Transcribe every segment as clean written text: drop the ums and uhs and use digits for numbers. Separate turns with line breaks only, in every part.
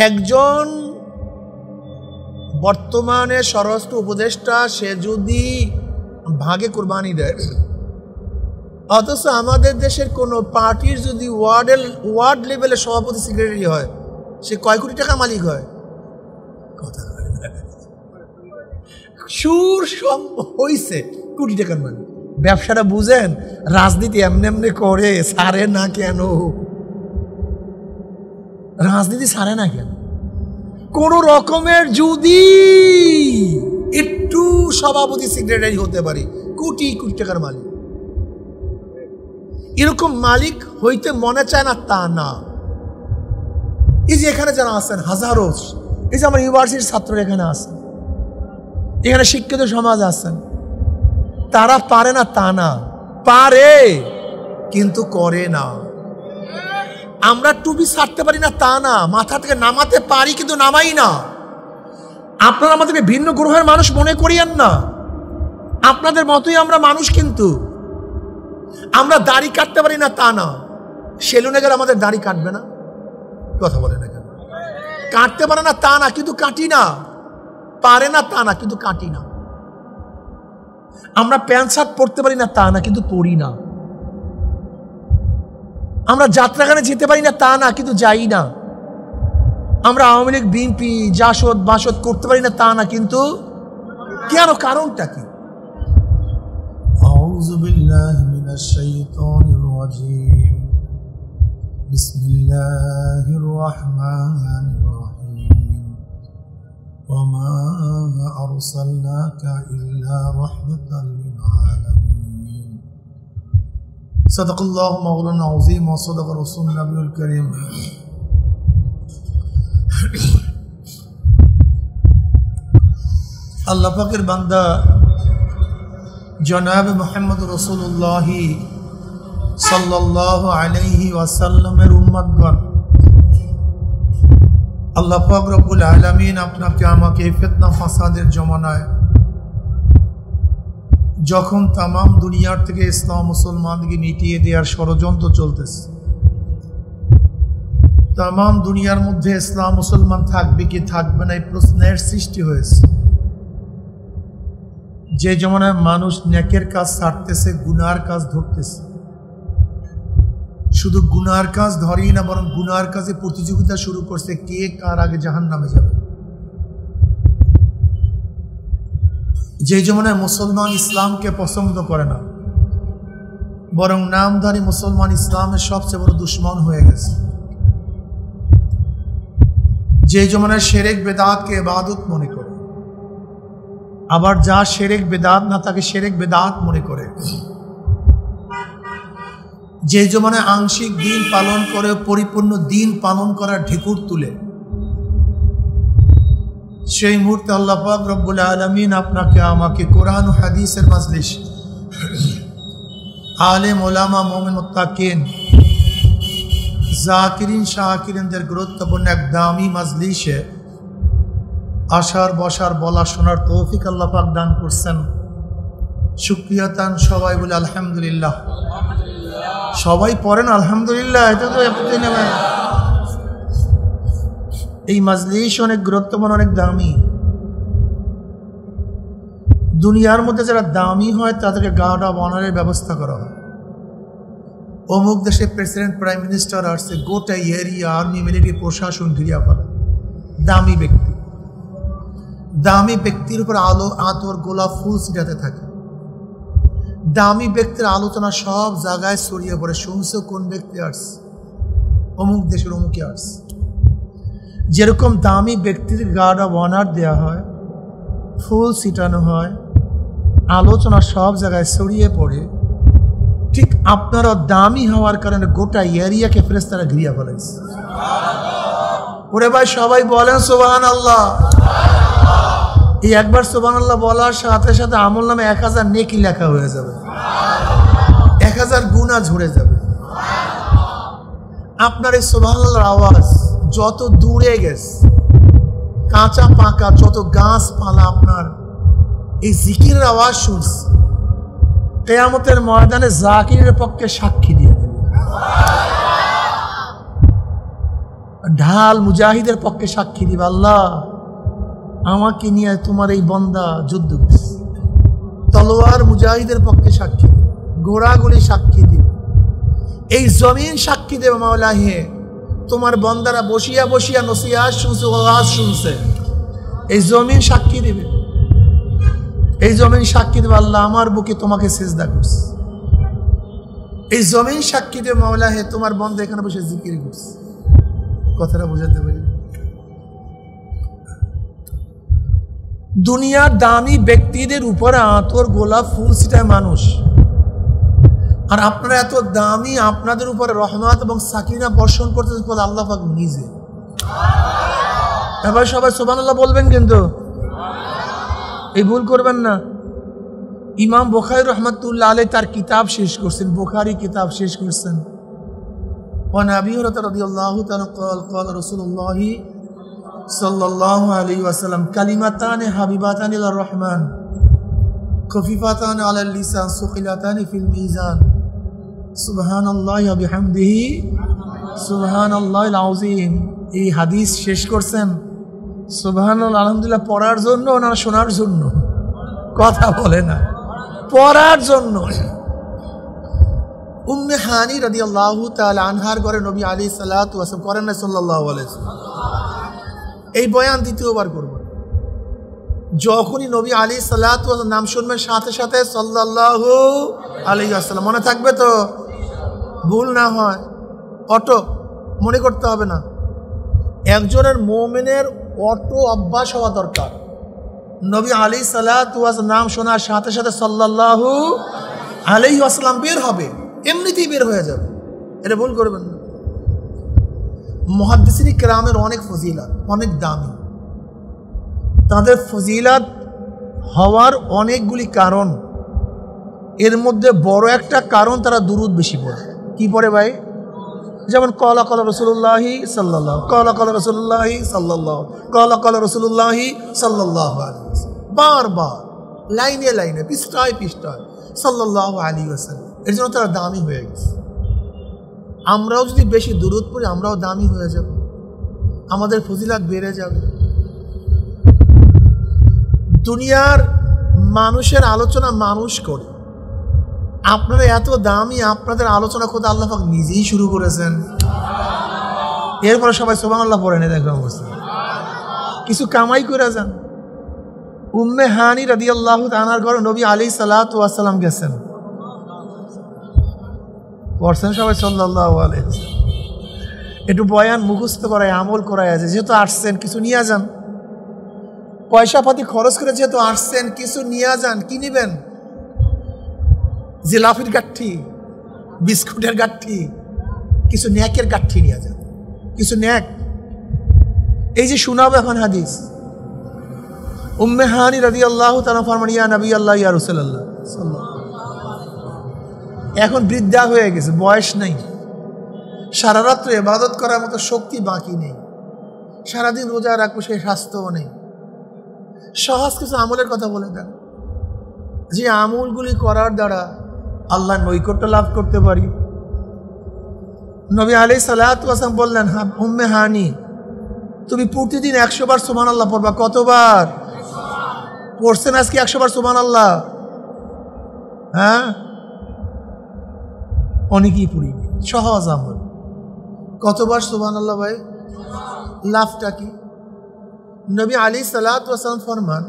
একজন বর্তমানে স্বরাষ্ট্র উপদেষ্টা সে যদি ভাগে কোরবানি দেয়, অথচ আমাদের দেশের কোনো পার্টির যদি ওয়ার্ড লেভেলে সভাপতি সেক্রেটারি হয়, সে কয় কোটি টাকা মালিক হয়? কথা সুর সব হইছে কোটি টাকার মালিক। ব্যবসাটা বুঝেন, রাজনীতি এমনি এমনি করে সারে না কেন? রাজনীতি সারে না কেন? কোন রকমের যদি একটু সভাপতি সেক্রেটারি হতে পারি, কোটি কোটি টাকার মালিক। এরকম মালিক হইতে মনে চায় না তা না। এই যে এখানে যারা আছেন হাজারো, এই যে আমার ইউনিভার্সিটির ছাত্ররা এখানে আছেন, এখানে শিক্ষিত সমাজ আছেন, তারা পারে না তা না, পারে কিন্তু করে না। আমরা টুপি ছাড়তে পারি না তা না, মাথা থেকে নামাতে পারি কিন্তু নামাই না। আপনারা আমাদেরকে ভিন্ন গ্রহের মানুষ মনে করিয়েন না, আপনাদের মতোই আমরা মানুষ। কিন্তু আমরা দাড়ি কাটতে পারি না তা না, সেলুনে গেলে আমাদের দাড়ি কাটবে না? কথা বলে না কেন? কাটতে পারে না তা না, কিন্তু কাটি না। পারে না তা না, কিন্তু কাটি না। আমরা প্যান্ট শার্ট পরতে পারি না তা না, কিন্তু পরি না। আমরা যাত্রাখানে যেতে পারি না তা না, কিন্তু যাই না। আমরা আওয়ামী লীগ বিএনপি জাসদ বাসদ করতে পারি না তা না, কিন্তু কেন? কারণটা কি? আউযু বিল্লাহি মিনাশ শাইতানির রাজীম। বিসমিল্লাহির রাহমানির রাহিম। ওয়া মা আরসালনাকা ইল্লা রাহমাতাল লিল আলামিন। সাদাকাল্লাহু মাওলানা আযীম ওয়া সাদাকা রাসূলুন নবিয়ুল কারীম। আল্লাহ পাকের বান্দা জনাব মুহাম্মদ রাসূলুল্লাহ সাল্লাল্লাহু আলাইহি ওয়াসাল্লামের উম্মতগণ, আল্লাহ পাক রব্বুল আলামিন আপনাকে আমাকে ফিতনা ফাসাদের জমানায়, যখন তামাম দুনিয়ার থেকে ইসলাম মুসলমানকে মিটিয়ে দেওয়ার ষড়যন্ত্র চলতেছে, তামাম দুনিয়ার মধ্যে ইসলাম মুসলমান থাকবে কি থাকবে না এই প্রশ্নের সৃষ্টি হয়েছে। যে জমানায় মানুষ নেকের কাজ ছাড়তেছে, গুনার কাজ ধরতেছে। শুধু গুনার কাজ ধরেই না, বরং গুনার কাজে প্রতিযোগিতা শুরু করছে, কে কার আগে জাহান্নামে যাবে। যে জমানায় মুসলমান ইসলামকে পছন্দ করে না, বরং নামধারী মুসলমান ইসলামের সবচেয়ে বড় দুশ্মন হয়ে গেছে। যে জমানায় শিরক বেদাতকে ইবাদত মনে করে, আবার যা শিরক বেদাত না তাকে শিরক বেদাত মনে করে। যে জমানায় আংশিক দিন পালন করে পরিপূর্ণ দিন পালন করার ঢেকুর তুলে, সেই মুহূর্তে আল্লাহ পাক রব্বুল আলামিন আপনাকে আমাকে কোরআন ও হাদিসের মাজলিস, আলেম ওলামা মুমিন মুত্তাকিন জাকিরিন শাকিরিনদের গুরুত্বপূর্ণ এক দামি মাজলিসে আসার বসার বলা শোনার তৌফিক আল্লাহ পাক দান করছেন। শুকরিয়া তান সবাই বলে আলহামদুলিল্লাহ। সবাই পড়েন আলহামদুলিল্লাহ। এটা তো এই মাজলিস অনেক গুরুত্বপূর্ণ, অনেক দামি। দুনিয়ার মধ্যে যারা দামি হয় তাদেরকে গার্ড অব অনারের ব্যবস্থা করা হয়। অমুক দেশের প্রেসিডেন্ট প্রাইম মিনিস্টার আসছে, গোটা এরিয়া আর্মি মিলিটারি প্রশাসন ঘিরিয়া ফেলে। দামি ব্যক্তি, দামি ব্যক্তির উপর আলো আতর গোলাপ ফুল ছিটাতে থাকে। দামি ব্যক্তির আলোচনা সব জায়গায় ছড়িয়ে পড়ে। শুনছো কোন ব্যক্তি আসছে, অমুক দেশের অমুকে আসছে। যেরকম দামি ব্যক্তির গার্ড অব অনার দেওয়া হয়, ফুল ছিটানো হয়, আলোচনা সব জায়গায় ছড়িয়ে পড়ে, ঠিক আপনারা দামি হওয়ার কারণে গোটা এরিয়াকে ফেরেশতারা ঘিরিয়া ফেলেছে। ওরে ভাই সবাই বলেন সুবহানাল্লাহ। এই একবার সুবহানাল্লাহ বলার সাথে সাথে আমল নামে 1000 নেকি লেখা হয়ে যাবে, 1000 গুনাহ ঝরে যাবে। আপনার এই সুবহানাল্লাহর আওয়াজ যত দূরে গেছে, কাঁচা পাকা যত গাছপালা আপনার এই জিকিরের আওয়াজ শুনছে, কিয়ামতের ময়দানে জাকিরের পক্ষে সাক্ষী দিয়ে দেবে। ঢাল মুজাহিদের পক্ষে সাক্ষী দিবে, আল্লাহ আমাকে নিয়ে তোমার এই বন্দা যুদ্ধ করছে। তলোয়ার মুজাহিদের পক্ষে সাক্ষী দিবে, ঘোড়াগুলি সাক্ষী দিবে, এই জমিন সাক্ষী দেবে মাওলা হে তোমার বন্দারা বসিয়া বসিয়া নসিহত শুনছে, ওয়াজ শুনছে। এই জমিন সাক্ষী দিবে, এই জমিন সাক্ষী দেবে আল্লাহ আমার বুকে তোমাকে সিজদা করছে। এই জমিন সাক্ষী দেবে মাওলা হে তোমার বন্দা এখানে বসে জিকির করছে। কথাটা বোঝাতে পারি? দুনিয়ার দামি ব্যক্তিদের উপরে আতর গোলাপ ফুল ছিটায় মানুষ, আর আপনারা এত দামি, আপনাদের উপরে রহমত এবং সাকিনা বর্ষণ করতেছেন বলে আল্লাহ পাক নিজে। এবার সবাই সুবহানাল্লাহ বলবেন, কিন্তু এই ভুল করবেন না। ইমাম বুখারী রহমাতুল্লাহ আলাইহি তার কিতাব শেষ করছেন, বুখারী কিতাব শেষ করছেন। ওয়ান আবি হুরায়রা রাদিয়াল্লাহু তাআলা قال قال رسول الله صلى الله عليه وسلم كلمتان حبيبتان الى الرحمن خفيفتان على اللسان ثقيلتان في الميزان سبحان الله وبحمده سبحان الله العظيم। এই হাদিস শেষ করছেন সুবহানাল্লাহ আলহামদুলিল্লাহ পড়ার জন্য না শোনার জন্য? কথা বলে না, পড়ার জন্য। উম্মে হানি রাদিয়াল্লাহু তাআলা আনহার ঘরে নবী আলাইহিস সালাতু ওয়াস সালাম করেন না সাল্লাল্লাহু আলাইহি ওয়াসাল্লাম। এই বয়ান দ্বিতীয়বার করব। যখনই নবী আলাইহিস সালাতু ওয়াস সালাম নাম শুনবেন সাথে সাথে সাল্লাল্লাহু আলাইহি ওয়াসাল্লাম, মনে থাকবে তো? ভুল না হয়, অটো মনে করতে হবে না। একজনের মুমিনের অটো অভ্যাস হওয়া দরকার। নবী আলাইহিস সালাতু ওয়াস সালাম নাম শোনার সাথে সাথে সাল্লাল্লাহু আলাইহি ওয়াসাল্লাম বের হবে, এমনিতেই বের হয়ে যাবে। এটা ভুল করবেন না। মুহাদ্দিসিন কিরামের অনেক ফজিলত, অনেক দামি। তাদের ফজিলত হওয়ার অনেকগুলি কারণ, এর মধ্যে বড় একটা কারণ তারা দুরূদ বেশি পড়ে। কি পড়ে ভাই? যেমন কলা কলা রসুল্লাহি সাল্লাল্লাহু, কলা কলা রসুল্লাহি সাল্লাল্লাহু, কলা কলা রসুল্লাহি সাল্লাল্লাহু আলাইহি ওয়াসাল্লাম, বারবার লাইনে লাইনে পৃষ্ঠায় পৃষ্ঠায় সাল্লাল্লাহু আলাইহি ওয়াসাল্লাম। এর জন্য তারা দামি হয়ে গেছে। আমরাও যদি বেশি দুরূদ পড়ি আমরাও দামি হয়ে যাব, আমাদের ফজিলত বেড়ে যাবে। দুনিয়ার মানুষের আলোচনা মানুষ করে, আপনারা এত দামি, আপনাদের আলোচনা খোদা আল্লাহ পাক নিজেই শুরু করেছেন। এরপরে সবাই সুবহানাল্লাহ পড়ে নেই, দেখো অবস্থা। কিছু কামাই করে যান। উম্মে হানি রাদিয়াল্লাহু তাআলার ঘরে নবী আলাইহিস সালাতু ওয়াস সালাম গেছেন, পড়ছেন সবাই সাল্লাল্লাহু আলাইহি ওয়াসাল্লাম। একটু বয়ান মুখস্থ করায়, আমল করায় আছে। যেহেতু আসছেন কিছু নিয়ে যান, পয়সা পাতি খরচ করে যেহেতু আসছেন কিছু নিয়ে যান। কি নেবেন? জিলাফির গাঠি, বিস্কুটের গাঠি, কিছু ন্যাকের গাঠি নিয়ে যান, কিছু ন্যাক। এই যে শোনাবো এখন হাদিস, উম্মে হানি রাদিয়াল্লাহু তাআলা ফরমান, ইয়া নবী আল্লাহ ইয়া রাসূলুল্লাহ সাল্লাল্লাহু। এখন বৃদ্ধা হয়ে গেছে, বয়স নেই, সারা রাত্রে ইবাদত করার মতো শক্তি বাকি নেই, সারাদিন রোজা রাখবো সেই স্বাস্থ্যও নেই। সহজ কিছু আমলের কথা বলে দেন, যে আমলগুলি করার দ্বারা আল্লাহ নৈকট্য লাভ করতে পারি। নবী আলাইহিস সালাতু ওয়াস সালাম বললেন, উম্মে হানি তুমি প্রতিদিন 100 বার সুবহানাল্লাহ পড়বা। কতবার পড়ছেন আজকে 100 বার সুবহানাল্লাহ? হ্যাঁ, অনেকেই পড়ি। সহজ আমল। কতবার সুবহানাল্লাহ ভাই? লাভটা কি? নবী আলাইহিস সালাতু ওয়াস সালাম ফরমান,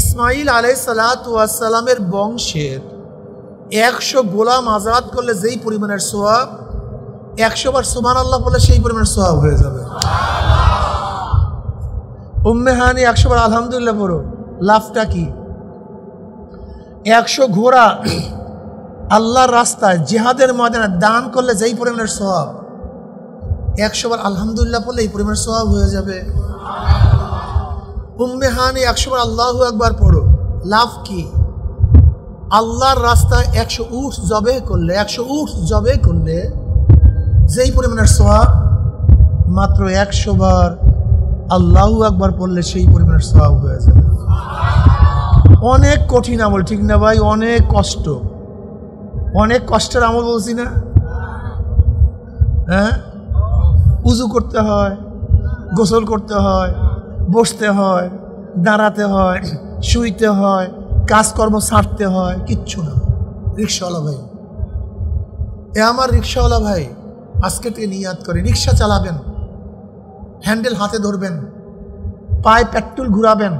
ইসমাইল আলাইহিস সালাতু ওয়াস সালামের বংশের 100 গোলাম আজাদ করলে যেই পরিমাণের সওয়াব, 100 বার সুবহানাল্লাহ বললে সেই পরিমাণের সওয়াব হয়ে যাবে। উম্মে হানি 100 বার আলহামদুলিল্লাহ পড়ো। লাভটা কি? 100 ঘোড়া আল্লাহর রাস্তায় জিহাদের ময়দানে দান করলে যেই পরিমাণের সওয়াব, 100 বার আলহামদুলিল্লাহ পড়লে এই পরিমাণের সওয়াব হয়ে যাবে। উম্মে হানি 100 বার আল্লাহু আকবার পড়ো। লাভ কি? আল্লাহর রাস্তায় 100 উট জবে করলে, 100 উট জবে করলে যেই পরিমাণের সওয়াব, মাত্র 100 বার আল্লাহু আকবার পড়লে সেই পরিমাণের সওয়াব হয়ে যাবে। অনেক কঠিন আমল, ঠিক না ভাই? অনেক কষ্ট, অনেক কষ্টের আমল বলছি না? হ্যাঁ, উজু করতে হয়, গোসল করতে হয়, বসতে হয়, দাঁড়াতে হয়, শুইতে হয়, কাজকর্ম ছাড়তে হয়, কিচ্ছু না। রিক্সাওয়ালা ভাই, এ আমার রিক্সাওয়ালা ভাই, আজকে থেকে নিয়াত করে রিক্সা চালাবেন, হ্যান্ডেল হাতে ধরবেন, পায়ে পেট্রোল ঘুরাবেন,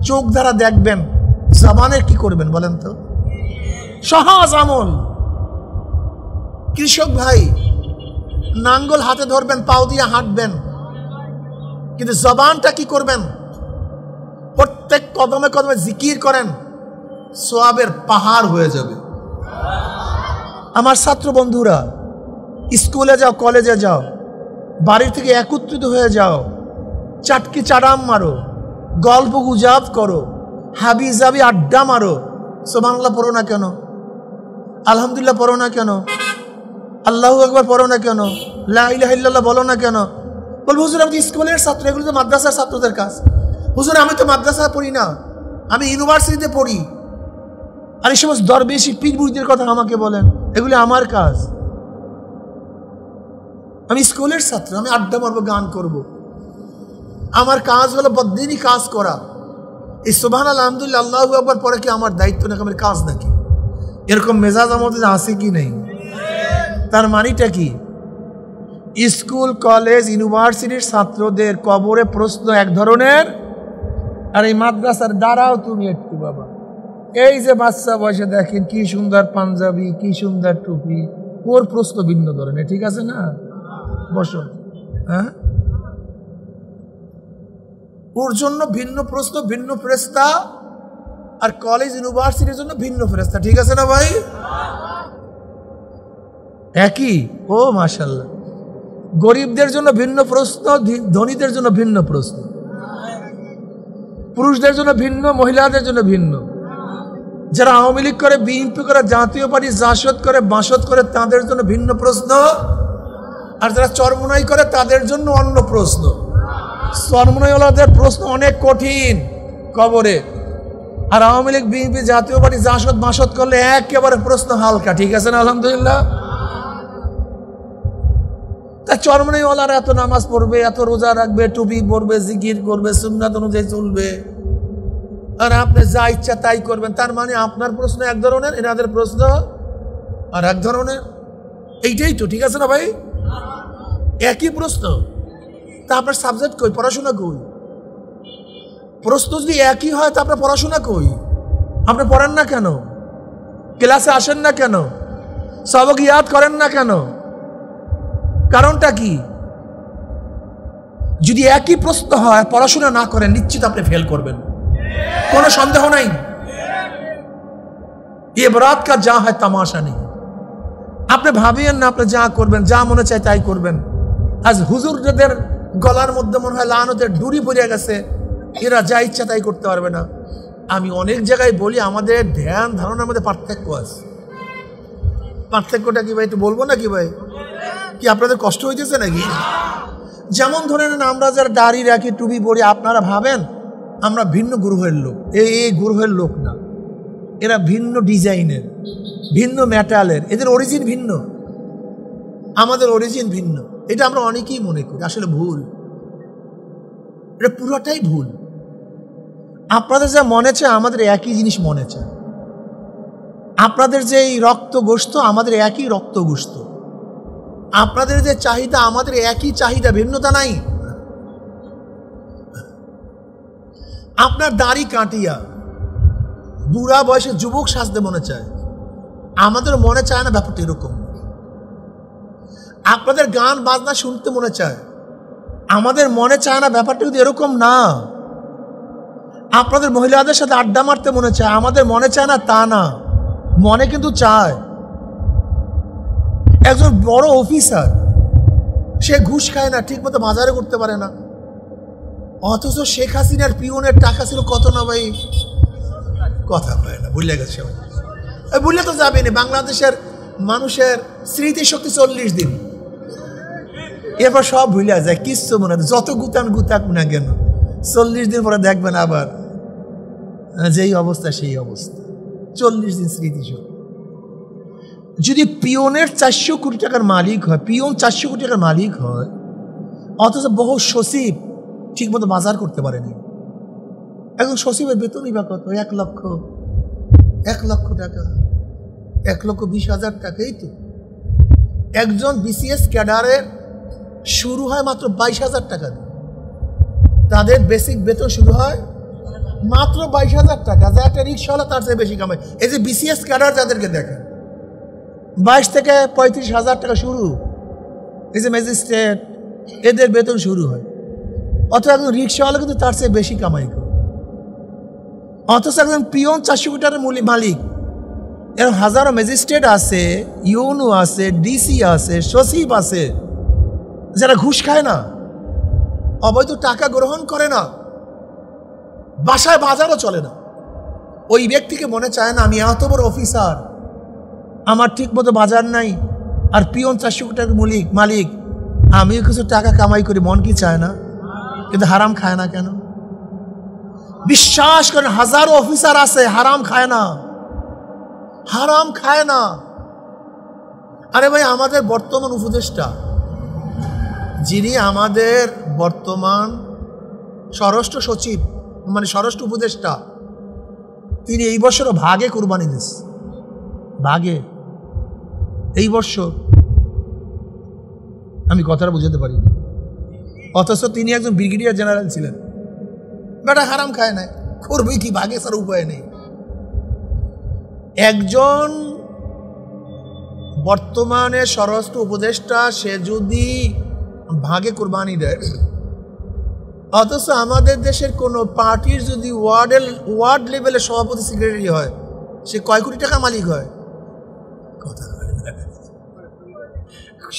চোখ দ্বারা দেখবেন, জবানের কি করবেন বলেন তো? সহজ আমল। কৃষক ভাই, নাঙ্গল হাতে ধরবেন, পাও দিয়ে হাঁটবেন, কিন্তু জবানটা কি করবেন? প্রত্যেক কদমে কদমে জিকির করেন, সওয়াবের পাহাড় হয়ে যাবে। আমার ছাত্র বন্ধুরা, স্কুলে যাও, কলেজে যাও, বাড়ি থেকে একত্রিত হয়ে যাও, চাটকি চাড়াম মারো, গল্প গুজব করো, হাবি জাবি আড্ডা মারো, সুবহানাল্লাহ পড়ো না কেন? আলহামদুলিল্লাহ পড়ো না কেন? আল্লাহু আকবার পড়ো না কেন? লা ইলাহা ইল্লাল্লাহ বলো না কেন? বলবো হুজুর আমি স্কুলের ছাত্র, এগুলো তো মাদ্রাসার ছাত্রদের কাজ। হুজুর আমি তো মাদ্রাসা পড়ি না, আমি ইউনিভার্সিটিতে পড়ি। আর এই সমস্ত দরবেশি পীর মুরিদের কথা আমাকে বলেন, এগুলি আমার কাজ। আমি স্কুলের ছাত্র, আমি আড্ডা মারবো, গান করব। আমার কাজ হলো বদিনই কাজ করা। এই সুবহানাল্লাহ আলহামদুলিল্লাহ আল্লাহু আকবার পরে কি আমার দায়িত্ব নাকি, আমার কাজ নাকি? এরকম মেজাজ আমাদের আছে কি নেই? তার মানেটা কি? স্কুল, কলেজ, ইউনিভার্সিটির ছাত্রদের কবরে প্রশ্ন এক ধরনের, আর এই মাদ্রাসার দ্বারাও তুমি একটু বাবা, এই যে বাচ্চা বয়সে দেখেন কি সুন্দর পাঞ্জাবি, কি সুন্দর টুপি, ওর প্রশ্ন ভিন্ন ধরনের, ঠিক আছে না? বসো, হ্যাঁ, ওর জন্য ভিন্ন প্রশ্ন, ভিন্ন ফেরেশতা, আর কলেজ ইউনিভার্সিটির জন্য ভিন্ন ফেরেশতা, ঠিক আছে না ভাই? একই। ও মাশাআল্লাহ। গরিবদের জন্য ভিন্ন প্রশ্ন, ধনীদের জন্য ভিন্ন প্রশ্ন, পুরুষদের জন্য ভিন্ন, মহিলাদের জন্য ভিন্ন। যারা আওয়ামী লীগ করে, বিএনপি করে, জাতীয় পার্টি জাসদ করে, বাসদ করে, তাদের জন্য ভিন্ন প্রশ্ন, আর যারা চরমোনাই করে তাদের জন্য অন্য প্রশ্ন। চরমোনাইওয়ালাদের প্রশ্ন অনেক কঠিন কবরে, আর আওয়ামী লীগ, বিএনপি, জাতীয় পার্টি জাসদ বাসদ করলে একেবারে প্রশ্ন হালকা, ঠিক আছে না? আলহামদুলিল্লাহ। তা চরমোনাইওয়ালারা এত নামাজ পড়বে, এত রোজা রাখবে, টুপি পরবে, জিকির করবে, সুন্নাত অনুযায়ী চলবে, আর আপনি যা ইচ্ছা তাই করবেন। তার মানে আপনার প্রশ্ন এক ধরনের, এনাদের প্রশ্ন আর এক ধরনের। এইটাই তো, ঠিক আছে না ভাই? একই প্রশ্ন, তা আপনার সাবজেক্ট কই, পড়াশোনা কই? প্রশ্ন যদি একই হয় তা আপনার পড়াশোনা কই? আপনি পড়েন না কেন? ক্লাসে আসেন না কেন? সবক ইয়াদ করেন না কেন? কারণটা কি? যদি একই প্রশ্ন হয়, পড়াশোনা না করেন, নিশ্চিত আপনি ফেল করবেন, কোনো সন্দেহ নাই। এ বরাত কা যা হয় তামাশা নেই। আপনি ভাবিয়েন না আপনি যা করবেন, যা মনে চায় তাই করবেন। আজ হুজুরদের গলার মধ্যে মনে হয় লানতের ডুরি পড়ে গেছে, এরা যা ইচ্ছা তাই করতে পারবে না। আমি অনেক জায়গায় বলি, আমাদের ধ্যান ধারণার মধ্যে পার্থক্য আছে। পার্থক্যটা কি ভাই একটু বলবো নাকি ভাই? কি আপনাদের কষ্ট হইতেছে নাকি? যেমন ধরে নেন, আমরা যারা দাড়ি রাখি, টুপি পরি, আপনারা ভাবেন আমরা ভিন্ন গ্রহের লোক। এই গ্রহের লোক না, এরা ভিন্ন ডিজাইনের, ভিন্ন মেটালের, এদের অরিজিন ভিন্ন, আমাদের অরিজিন ভিন্ন। এটা আমরা অনেকেই মনে করি, আসলে ভুল। এটা পুরোটাই ভুল। আপনাদের যা মনে চায় আমাদের একই জিনিস মনে চায়। আপনাদের যে এই রক্ত গোস্ত, আমাদের একই রক্ত গোস্ত। আপনাদের যে চাহিদা, আমাদের একই চাহিদা, ভিন্নতা নাই। আপনার দাড়ি কাটিয়া বুড়া বয়সে যুবক সাজতে মনে চায়, আমাদের মনে চায় না ব্যাপারটা এরকম। আপনাদের গান বাজনা শুনতে মনে চায়, আমাদের মনে চায় না ব্যাপারটা কিন্তু এরকম না। আপনাদের মহিলাদের সাথে আড্ডা মারতে মনে চায়, আমাদের মনে চায় না তা না, মনে কিন্তু চায়। একজন বড় অফিসার, সে ঘুষ খায় না, ঠিক মতো বাজারে করতে পারে না, অথচ শেখ হাসিনার পিওনের টাকা ছিল কত না ভাই? কথা কয় না, ভুলে গেছে। ভুলে তো যাবে না। বাংলাদেশের মানুষের স্মৃতি শক্তি 40 দিন, এরপর সব ভুলে যায়, কিচ্ছু মনে হয়। যত গুতাক না কেন, 40 দিন পরে দেখবেন আবার যেই অবস্থা সেই অবস্থা। 40 দিন স্মৃতি শক্তি। যদি পিওনের 400 কোটি টাকার মালিক হয়, পিওন 400 কোটি টাকার মালিক হয়, অথচ বহু সচিব ঠিক মতো বাজার করতে পারেনি। একজন সচিবের বেতনই বা কত? 1 লক্ষ টাকা, 1,20,000 টাকাই তো। একজন বিসিএস ক্যাডারের শুরু হয় মাত্র 22,000 টাকা দিয়ে। তাদের বেসিক বেতন শুরু হয় মাত্র 22,000 টাকা। যা একটা রিক্সাওয়ালা তার চেয়ে বেশি কামায়। এই যে বিসিএস ক্যাডার যাদেরকে দেখেন, 22 থেকে 35,000 টাকা শুরু। এই যে ম্যাজিস্ট্রেট, এদের বেতন শুরু হয়। অথচ একজন রিক্সাওয়ালা কিন্তু তার চেয়ে বেশি কামাই করে। অথচ একজন পিয়ন 400 কোটি টাকার মালিক। এরকম হাজারো ম্যাজিস্ট্রেট আছে, ইউনো আছে, ডিসি আছে, সচিব আছে, যারা ঘুষ খায় না, অবৈধ টাকা গ্রহণ করে না, বাসায় বাজারও চলে না। ওই ব্যক্তিকে মনে চায় না আমি এত বড় অফিসার, আমার ঠিক মতো বাজার নাই, আর পিয়ন 400 কোটি টাকার মালিক, আমিও কিছু টাকা কামাই করি, মন কি চায় না? কিন্তু হারাম খায় না কেন? বিশ্বাস করেন, হাজারো অফিসার আছে হারাম খায় না, হারাম খায় না। আরে ভাই, আমাদের বর্তমান উপদেষ্টা, যিনি আমাদের বর্তমান স্বরাষ্ট্র সচিব, মানে স্বরাষ্ট্র উপদেষ্টা, তিনি এই বছরও ভাগে কুরবানি দিয়েছে, ভাগে এই বছর। আমি কথাটা বুঝাতে পারি। অথচ তিনি একজন ব্রিগেডিয়ার জেনারেল ছিলেন। বেটা হারাম খায় না, করবে কি? ভাগে ছাড়া উপায় নেই। একজন বর্তমানে স্বরাষ্ট্র উপদেষ্টা, সে যদি ভাগে কুরবানি দেয়, অথচ আমাদের দেশের কোনো পার্টির যদি ওয়ার্ড লেভেলের সভাপতি সেক্রেটারি হয়, সে কয় কোটি টাকা মালিক হয়? কথা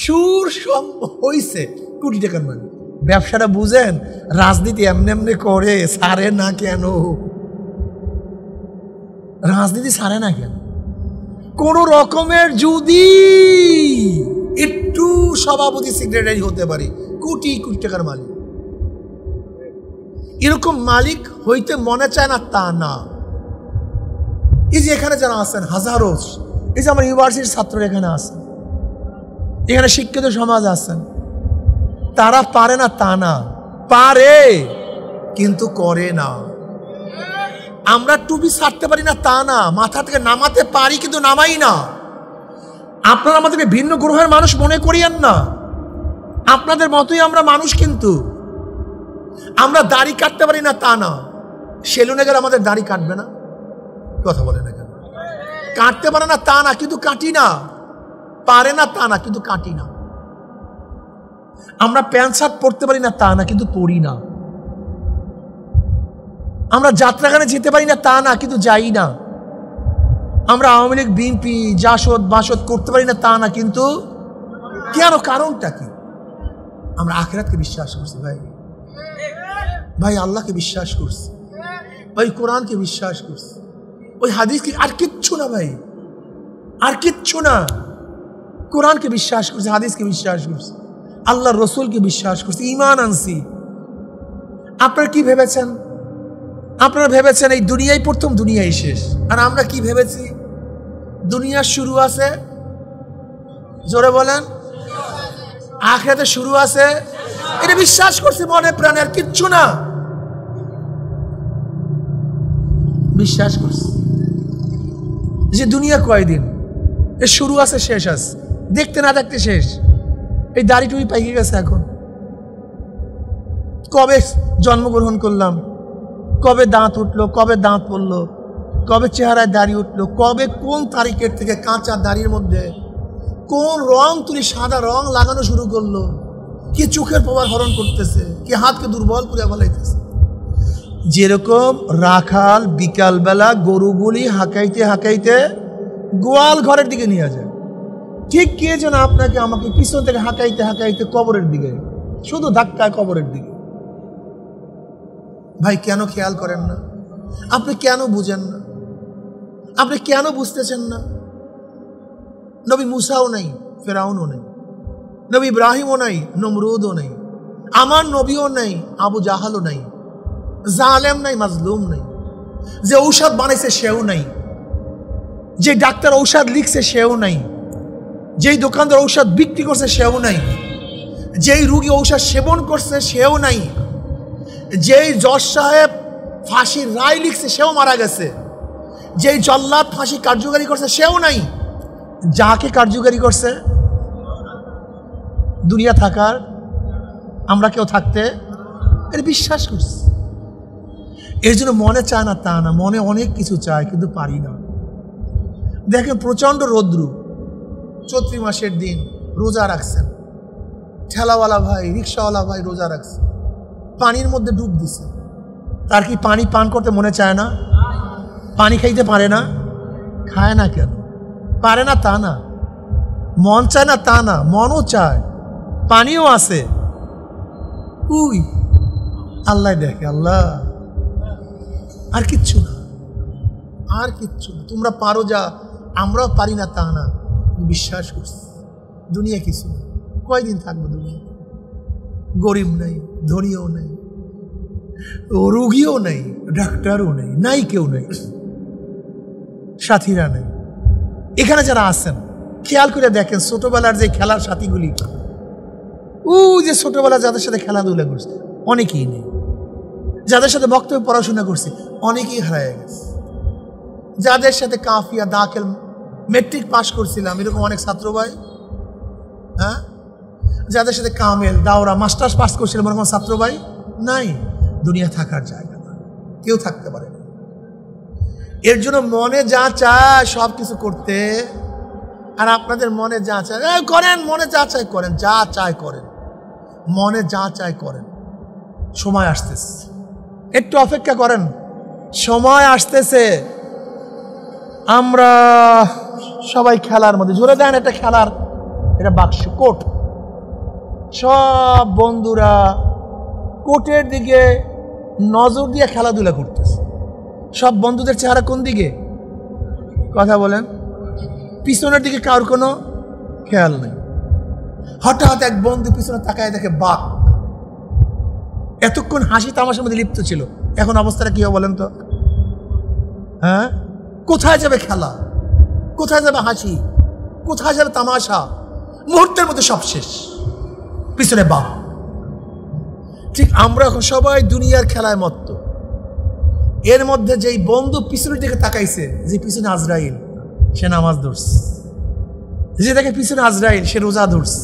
সুর সব হইছে কোটি টাকার মালিক। ব্যবসাটা বুঝেন, রাজনীতি এমনি করে সারে না কেন? রাজনীতি সারে না কেন? কোন রকমের যদি একটু সভাপতি সেক্রেটারি হতে পারি, কোটি কোটি টাকার মালিক। এরকম মালিক হইতে মনে চায় না তা না। এই যে এখানে যারা আছেন হাজারো, এই যে আমার ইউনিভার্সিটির ছাত্ররা এখানে আছেন, এখানে শিক্ষিত সমাজ আছেন, তারা পারে না তা না, পারে কিন্তু করে না। আমরা টুপি ছাড়তে পারি না তা না, মাথা থেকে নামাতে পারি কিন্তু নামাই না। আপনারা আমাদেরকে ভিন্ন গ্রহের মানুষ মনে করিয়েন না, আপনাদের মতোই আমরা মানুষ। কিন্তু আমরা দাড়ি কাটতে পারি না তা না, সেলুনে গেলে আমাদের দাড়ি কাটবে না? কথা বলে না কেন? কাটতে পারে না তা না, কিন্তু কাটি না। পারে না তা না, কিন্তু কাটি না। আমরা প্যান্ট শার্ট পরতে পারি না তা না, কিন্তু পরি না। আমরা যাত্রাগানে যেতে পারি না তা না, কিন্তু যাই না। আমরা আওয়ামী লীগ, বিএনপি, জাসদ বাসদ করতে পারি না তা না, কিন্তু কেন? কারণটা কি? আমরা আখিরাতকে বিশ্বাস করছি ভাই, ভাই আল্লাহকে বিশ্বাস করছি, ভাই কোরআনকে বিশ্বাস করছি, ওই হাদিসকে, আর কিচ্ছু না ভাই, আর কিচ্ছু না। কোরআনকে বিশ্বাস করছি, হাদিসকে বিশ্বাস করছি, আল্লাহর রসুলকে বিশ্বাস করছি, ঈমান আনছি। আপনারা কি ভেবেছেন? আপনারা ভেবেছেন এই দুনিয়াই প্রথম, দুনিয়াই শেষ। আর আমরা কি ভেবেছি? দুনিয়ার শুরু আছে, জোরে বলেন, আখিরাতে শুরু আছে, এটা বিশ্বাস করছি মনে প্রাণে, আর কিচ্ছু না। বিশ্বাস করছি যে দুনিয়া কয়দিন, এর শুরু আছে শেষ আছে, দেখতে না দেখতে শেষ। এই দাড়ি টুড়ি পাইকে গেছে এখন। কবে জন্মগ্রহণ করলাম, কবে দাঁত উঠলো, কবে দাঁত পড়লো, কবে চেহারায় দাড়ি উঠলো, কবে কোন তারিখের থেকে কাঁচা দাড়ির মধ্যে কোন রং তুলি সাদা রং লাগানো শুরু করলো, কি চোখের প্রভাব হরণ করতেছে, কি হাতকে দুর্বল করে ফেলাইতেছে। যেরকম রাখাল বিকালবেলা গরুগুলি হাঁকাইতে হাঁকাইতে গোয়াল ঘরের দিকে নিয়ে যায়, ঠিক কে যেন আপনাকে আমাকে পিছন থেকে হাঁকাইতে হাঁকাইতে কবরের দিকে, শুধু ধাক্কায় কবরের দিকে। ভাই কেন খেয়াল করেন না? আপনি কেন বুঝেন না? আপনি কেন বুঝতেছেন না? নবী মুসাও নাই, ফেরাউনও নেই, নবী ইব্রাহিমও নাই, নমরুদও নেই, আমার নবীও নেই, আবু জাহালও নাই, জালেম নাই, মাজলুম নাই, যে ঔষধ বানাইছে সেও নাই, যে ডাক্তার ঔষধ লিখছে সেও নাই, যেই দোকানদার ঔষধ বিক্রি করছে সেও নাই, যেই রুগী ঔষধ সেবন করছে সেও নাই, যেই জজ সাহেব ফাঁসির রায় লিখছে সেও মারা গেছে, যেই জল্লাদ ফাঁসি কার্যকারী করছে সেও নাই, যাকে কার্যকারী করছে দুনিয়া থাকার আমরা কেউ থাকতে এটা বিশ্বাস করছি। এর জন্য মনে চায় না তা না, মনে অনেক কিছু চায় কিন্তু পারি না। দেখেন প্রচণ্ড রৌদ্র, চৈত্র মাসের দিন রোজা রাখছেন, ঠেলাওয়ালা ভাই রিক্সাওয়ালা ভাই রোজা রাখছে, পানির মধ্যে ডুব দিছে, তার কি পানি পান করতে মনে চায় না? পানি খাইতে পারে না? খায় না কেন? পারে না তা না, মন চায় না তা না, মনও চায়, পানিও আছে। উই আল্লাহ দেখে, আল্লাহ আর কিচ্ছু না, আর কিচ্ছু না। তোমরা পারো যা, আমরাও পারি না তা না, বিশ্বাস করছি দুনিয়া কিছু না। কয়দিন থাকবো দুনিয়া? গরিব নাই, ধনীও নাই, রোগীও নেই, ডাক্তারও নেই, নাই কেউ নেই, সাথীরা নেই। এখানে যারা আছেন খেয়াল করে দেখেন ছোটবেলার যে খেলার সাথীগুলি, ও যে ছোটবেলা যাদের সাথে খেলাধুলা করছে অনেকেই নেই, যাদের সাথে বক্তব্য পড়াশোনা করছে অনেকেই হারায় গেছে, যাদের সাথে কাফিয়া দাখিল মেট্রিক পাস করছিলাম এরকম অনেক ছাত্র ভাই, হ্যাঁ, যাদের সাথে কামেল দাওরা মাস্টার্স পাস করছিলাম এরকম ছাত্র ভাই নাই। দুনিয়া থাকার জায়গা না, কেউ থাকতে পারে না। এর জন্য মনে যা চায় সব কিছু করতে, আর আপনাদের মনে যা চায় করেন, মনে যা চায় করেন, যা চায় করেন, মনে যা চায় করেন। সময় আসতেছে, একটু অপেক্ষা করেন, সময় আসতেছে। আমরা সবাই খেলার মধ্যে জোরে দেন, একটা খেলার, এটা বাক্স কোট, সব বন্ধুরা কোটের দিকে নজর দিয়ে খেলাধুলা করতেছে। সব বন্ধুদের চেহারা কোন দিকে? কথা বলেন, পিছনের দিকে কারোর কোনো খেয়াল নেই। হঠাৎ এক বন্ধু পিছনে তাকায় দেখে বাঘ, এতক্ষণ হাসি তামাশার মধ্যে লিপ্ত ছিল, এখন অবস্থাটা কি হবে বলেন তো? হ্যাঁ, কোথায় যাবে খেলা, কোথায় যাবে হাসি, কোথায় যাবে তামাশা? মুহূর্তের মধ্যে সব শেষ, পিছনে বাঘ। ঠিক আমরা এখন সবাই দুনিয়ার খেলায় মত্ত। এর মধ্যে যেই বন্ধু পিছনের দিকে তাকাইছে, যে পিছনে আজরাইল, সে নামাজ ধরছে, যে দেখে পিছনে আজরাইল সে রোজা ধরছে,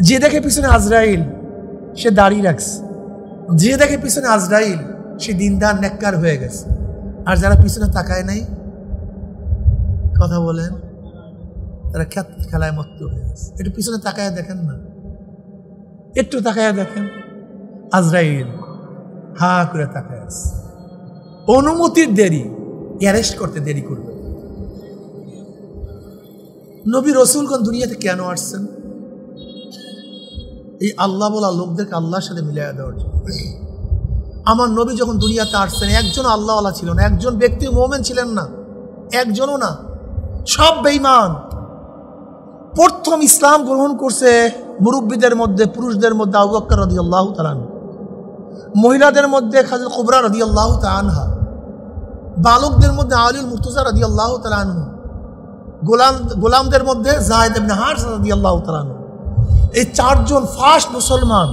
যে দেখে পিছনে আজরাইল সে দাঁড়িয়ে রাখছে, যে দেখে পিছনে আজরাইল সে দিনদার নেককার হয়ে গেছে। আর যারা পিছনে তাকায় নাই, কথা বলেন, তারা খেলায় মত্ত হয়ে গেছে। একটু পিছনে তাকায় দেখেন না, একটু তাকায় দেখেন, আজরাইল হা করে তাকায় আছে। অনুমতির দেরি, অ্যারেস্ট করতে দেরি করবে। নবী রসুলগণ দুনিয়াতে কেন আসছেন? এই আল্লাহ বলা লোকদেরকে আল্লাহর সাথে মিলিয়ে দেওয়ার জন্য। আমার নবী যখন দুনিয়াতে আসছেন একজন আল্লাহওয়ালা ছিল না, একজন ব্যক্তি মোমেন ছিলেন না, একজনও না, সব বেঈমান। প্রথম ইসলাম গ্রহণ করছে মুরব্বীদের মধ্যে, পুরুষদের মধ্যে আবু বকর রাদিয়াল্লাহু তাআলা আনহু, মহিলাদের মধ্যে খাদিজা কুবরা রাদিয়াল্লাহু তাআলা আনহা, বালকদের মধ্যে আলীউল মুর্তজা রাদিয়াল্লাহু তাআলা আনহু, গোলামদের মধ্যে যায়েদ ইবনে হারিসা রাদিয়াল্লাহু তাআলা আনহু। এই চারজন ফার্স্ট মুসলমান,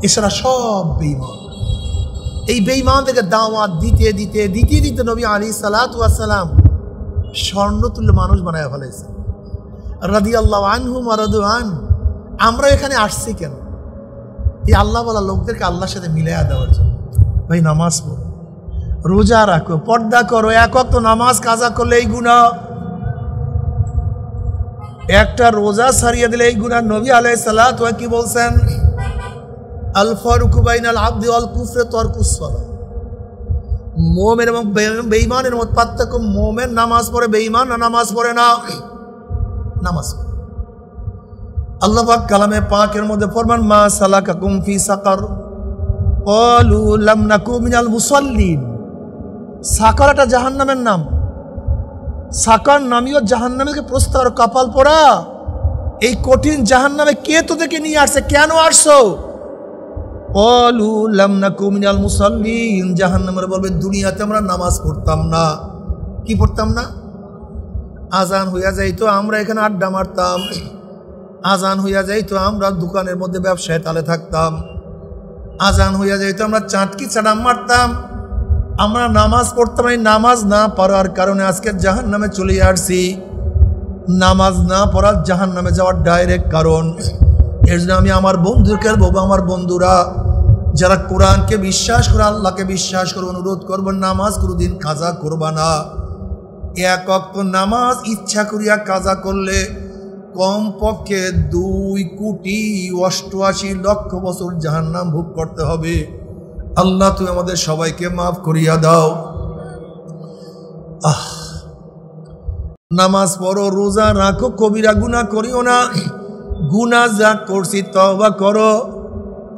এছাড়া সব বেঈমান। এই বেঈমানদেরকে দাওয়াত দিতে দিতে দিতে দিতে নবী আলাইহিস সালাতু ওয়াস সালাম স্বর্ণতুল্য মানুষ বানায় ফেলেছে রাদিয়াল্লাহু আনহুম ওয়া রাদু আন। আমরা এখানে আসছি কেন? এই আল্লাহ বলা লোকদেরকে আল্লাহর সাথে মিলাইয়া দেওয়ার জন্য। ভাই নামাজ পড়ো, রোজা রাখো, পর্দা করো, এক ওয়াক্ত নামাজ কাজা করলে এই গুনাহ, একটা রোজা ছাড়িয়ে দিলে এই গুনাহ। নবী আলাইহিস সালাতু ওয়া কি বলছেন? আল ফারুকু বাইনাল আবদি ওয়াল কুফরি তারকুস সালাহ। মুমিন এবং বেঈমানের মধ্যে পার্থক্য, মুমিন নামাজ পড়ে, বেঈমান নামাজ পড়ে না। নামাজ আল্লাহ পাক কালামে পাকের মধ্যে ফরমান, মা সালাকাকুম ফি সাকার ক্বালু লাম নাকু মিনাল মুসাল্লিন। সাকার একটা জাহান্নামের নাম, সাকার নামীয় জাহান্নামীকে প্রস্তাব, কপাল পোড়া, এই কঠিন জাহান্নামে কে তোদেরকে নিয়ে আসছে, কেন আসছো? ক্বালু লাম নাকু মিনাল মুসাল্লিন। জাহান্নামের বলবে দুনিয়াতে আমরা নামাজ পড়তাম না। কি পড়তাম না? আজান হইয়া যাইতো, আমরা এখানে আড্ডা মারতাম, আজান হইয়া যাইতো আমরা দোকানের মধ্যে ব্যবসায় তালে থাকতাম, আজান হইয়া যাইতো আমরা চাটকি চাটাম মারতাম, আমরা নামাজ পড়তাম। এই নামাজ না পড়ার কারণে আজকে জাহান্নামে চলে আসছি। নামাজ না পড়ার জাহান্নামে যাওয়ার ডাইরেক্ট কারণ। এর জন্য আমি আমার বন্ধুকে বলবো, আমার বন্ধুরা যারা কোরআনকে বিশ্বাস করে, আল্লাহকে বিশ্বাস করে, অনুরোধ করবো নামাজ কোনোদিন কাজা করবা না। এক ওয়াক্ত নামাজ ইচ্ছা করিয়া কাজা করলে কমপক্ষে 2,88,00,000 বছর জাহান্নাম ভোগ করতে হবে। আল্লাহ তুমি আমাদের সবাইকে মাফ করিয়া দাও। নামাজ পড়ো, রোজা রাখো, কবিরা গুনাহ করিও না। গুনাহ যা করছি তওবা করো,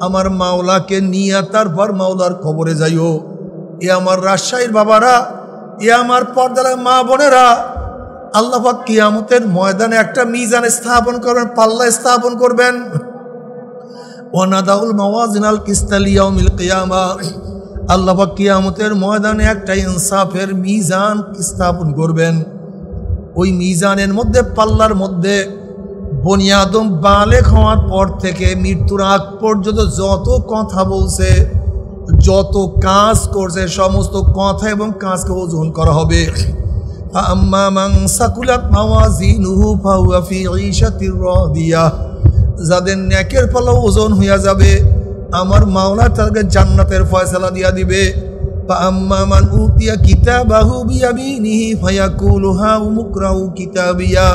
আমার মাওলাকে নিয়ে তারপর মাওলার কবরে যাইও। এ আমার রাজশাহীর বাবারা, এ আমার পর্দার মা বোনেরা, আল্লাহ পাক কিয়ামতের ময়দানে একটা মিজান স্থাপন করবেন, পাল্লা স্থাপন করবেন। ওয়ানাদাউল মাওয়াজিনাল কিসতা লিয়াউমিল কিয়ামা, আল্লাহ পাক কিয়ামতের ময়দানে একটা ইনসাফের মিজান স্থাপন করবেন। ওই মিজানের মধ্যে, পাল্লার মধ্যে বনি আদম বালেগ হওয়ার পর থেকে মৃত্যুর আগ পর্যন্ত যত কথা বলছে, যত কাজ করছে, সমস্ত কথা এবং কাজকে ওজন করা হবে। আম্মা মান সাকুলাত মাওয়াজিনুহু ফাহুয়া ফি ঈশাতির রাদিয়াহ, যাদের নেকের পাল্লা ওজন হইয়া যাবে আমার মাওলা তাদেরকে জান্নাতের ফয়সালা দিয়া দিবে। আম্মা মান উতিয়া কিতাবাহু বিয়ামিনিহি ফায়াকুলু হাউমু ইকরাউ কিতাবিয়া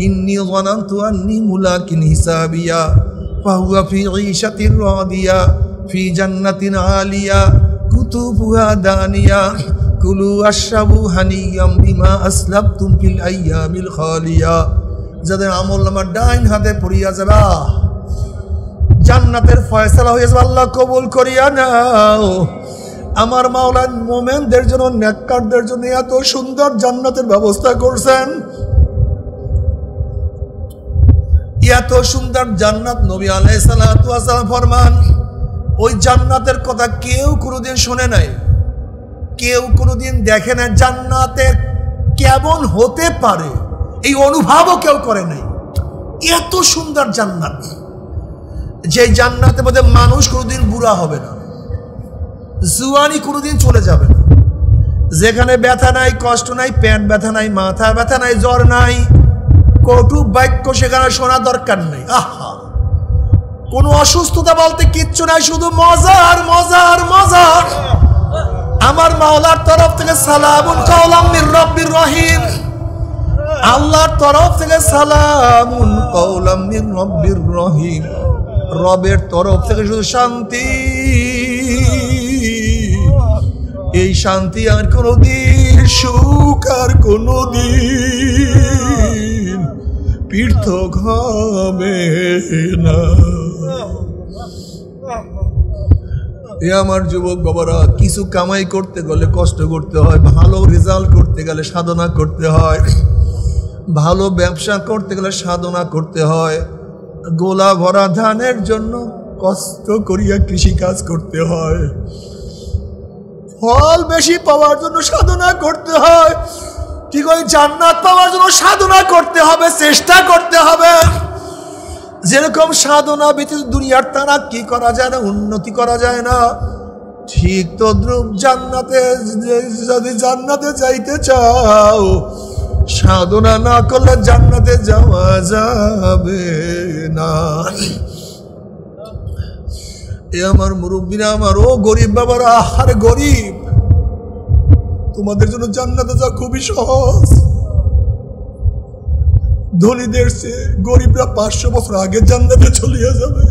ইন্নী যানানতু আন্নী মুলাকিন হিসাবিয়া ফাহুয়া ফি ঈশাতির রাদিয়া ফি জান্নাতিন আলিয়া কুতুবুহা দানিয়া কুলু আশরাবু হানিয়াম বিমা আসলাফতুম ফিল আইয়ামিল খালিয়া। যাদের আমলনামার ডাইন হাতে পড়িয়া যাবে, জান্নাতের ফয়সালা হয়ে যাবে, আল্লাহ কবুল করিয়া নাও। আমার মাওলা মুমিনদের জন্য, নেককারদের জন্য এত সুন্দর জান্নাতের ব্যবস্থা করছেন। এত সুন্দর জান্নাত নবী আলাইহিস সালাতু ওয়াস সালাম ফরমান, ওই জান্নাতের কথা কেউ কোনোদিন শুনে নাই, কেউ কোনোদিন দেখে নাই। জান্নাতে কেমন হতে পারে এই অনুভবও কেউ করে নাই। এত সুন্দর জান্নাত, যে জান্নাতের মধ্যে মানুষ কোনোদিন বুড়া হবে না, জুয়ানি কোনোদিন চলে যাবে না, যেখানে ব্যথা নাই, কষ্ট নাই, পেট ব্যথা নাই, মাথা ব্যথা নাই, জ্বর নাই, কটু বাক্য সেখানে শোনা দরকার নেই। আহা, কোনো অসুস্থতা বলতে কিচ্ছু নাই, শুধু মজার মজার মজার। আমার মাওলার তরফ থেকে সালামুন কাওলাম মির রব্বির রহিম, আল্লাহর তরফ থেকে সালামুন কাওলাম মির রব্বির রহিম, রবের তরফ থেকে শুধু শান্তি। এই শান্তি আর কোনোদিন, সুখ আর কোনোদিন পৃথক হবে না। এ আমার যুবক বাবারা, কিছু কামাই করতে গেলে কষ্ট করতে হয়, ভালো রেজাল্ট করতে গেলে সাধনা করতে হয়, ভালো ব্যবসা করতে গেলে সাধনা করতে হয়, গোলা ভরা ধানের জন্য কষ্ট করিয়া কৃষি কাজ করতে হয়, ফল বেশি পাওয়ার জন্য সাধনা করতে হয়। ঠিক ওই জান্নাত পাওয়ার জন্য সাধনা করতে হবে, চেষ্টা করতে হবে। যেরকম সাধনা ব্যতীত দুনিয়ার তারাক্কি করা যায় না, উন্নতি করা যায় না, ঠিক তদ্রুপ জান্নাতে, যদি জান্নাতে যাইতে চাও, সাধনা না করলে জান্নাতে যাওয়া যাবে না। এ আমার মুরব্বীরা, আমার ও গরিব বাবারা, আরে গরিব, তোমাদের জন্য জান্নাতে যাওয়া খুবই সহজ। ধনীদের চেয়ে গরিবরা 500 বছর আগে জান্নাতে চলে যাবে।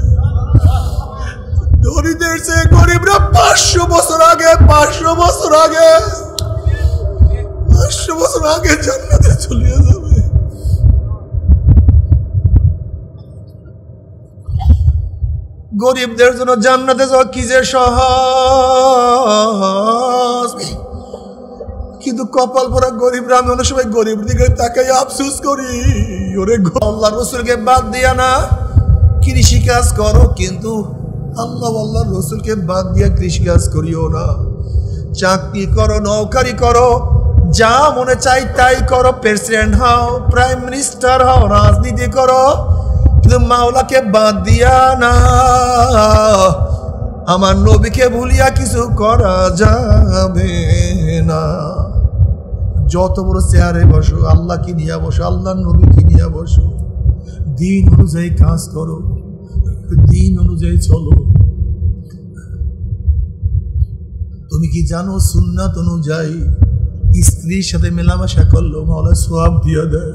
ধনীদের চেয়ে গরিবরা 500 বছর আগে, 500 বছর আগে, 500 বছর আগে জান্নাতে চলে যাবে। গরিবদের জন্য জান্নাতে যাওয়া কি যে সহজ, কিন্তু কপাল পরা গরিবরা, আমি অনেক সময় গরিব দিকে তাকাই আফসোস করি, ওরে আল্লাহ রসুলকে বাদ দিয়া না কৃষি কাজ করো, কিন্তু আল্লাহ রসুলকে বাদ দিয়া কৃষি কাজ করিও না। চাকরি করো, নৌকারি করো, যা মনে চাই তাই করো, প্রেসিডেন্ট হও, প্রাইম মিনিস্টার হও, রাজনীতি করো, কিন্তু মাওলাকে বাদ দিয়া না, আমার নবীকে ভুলিয়া কিছু করা যাবে না। যত বড় চেয়ারে বসো, আল্লাহকে নিয়ে বসো, আল্লাহর নবীকে নিয়ে বসো, দিন অনুযায়ী কাজ করো, দিন অনুযায়ী চলো। তুমি কি জানো সুন্নাত অনুযায়ী স্ত্রীর সাথে মেলামেশা করলো মাওলা সওয়াব দিয়ে দেয়?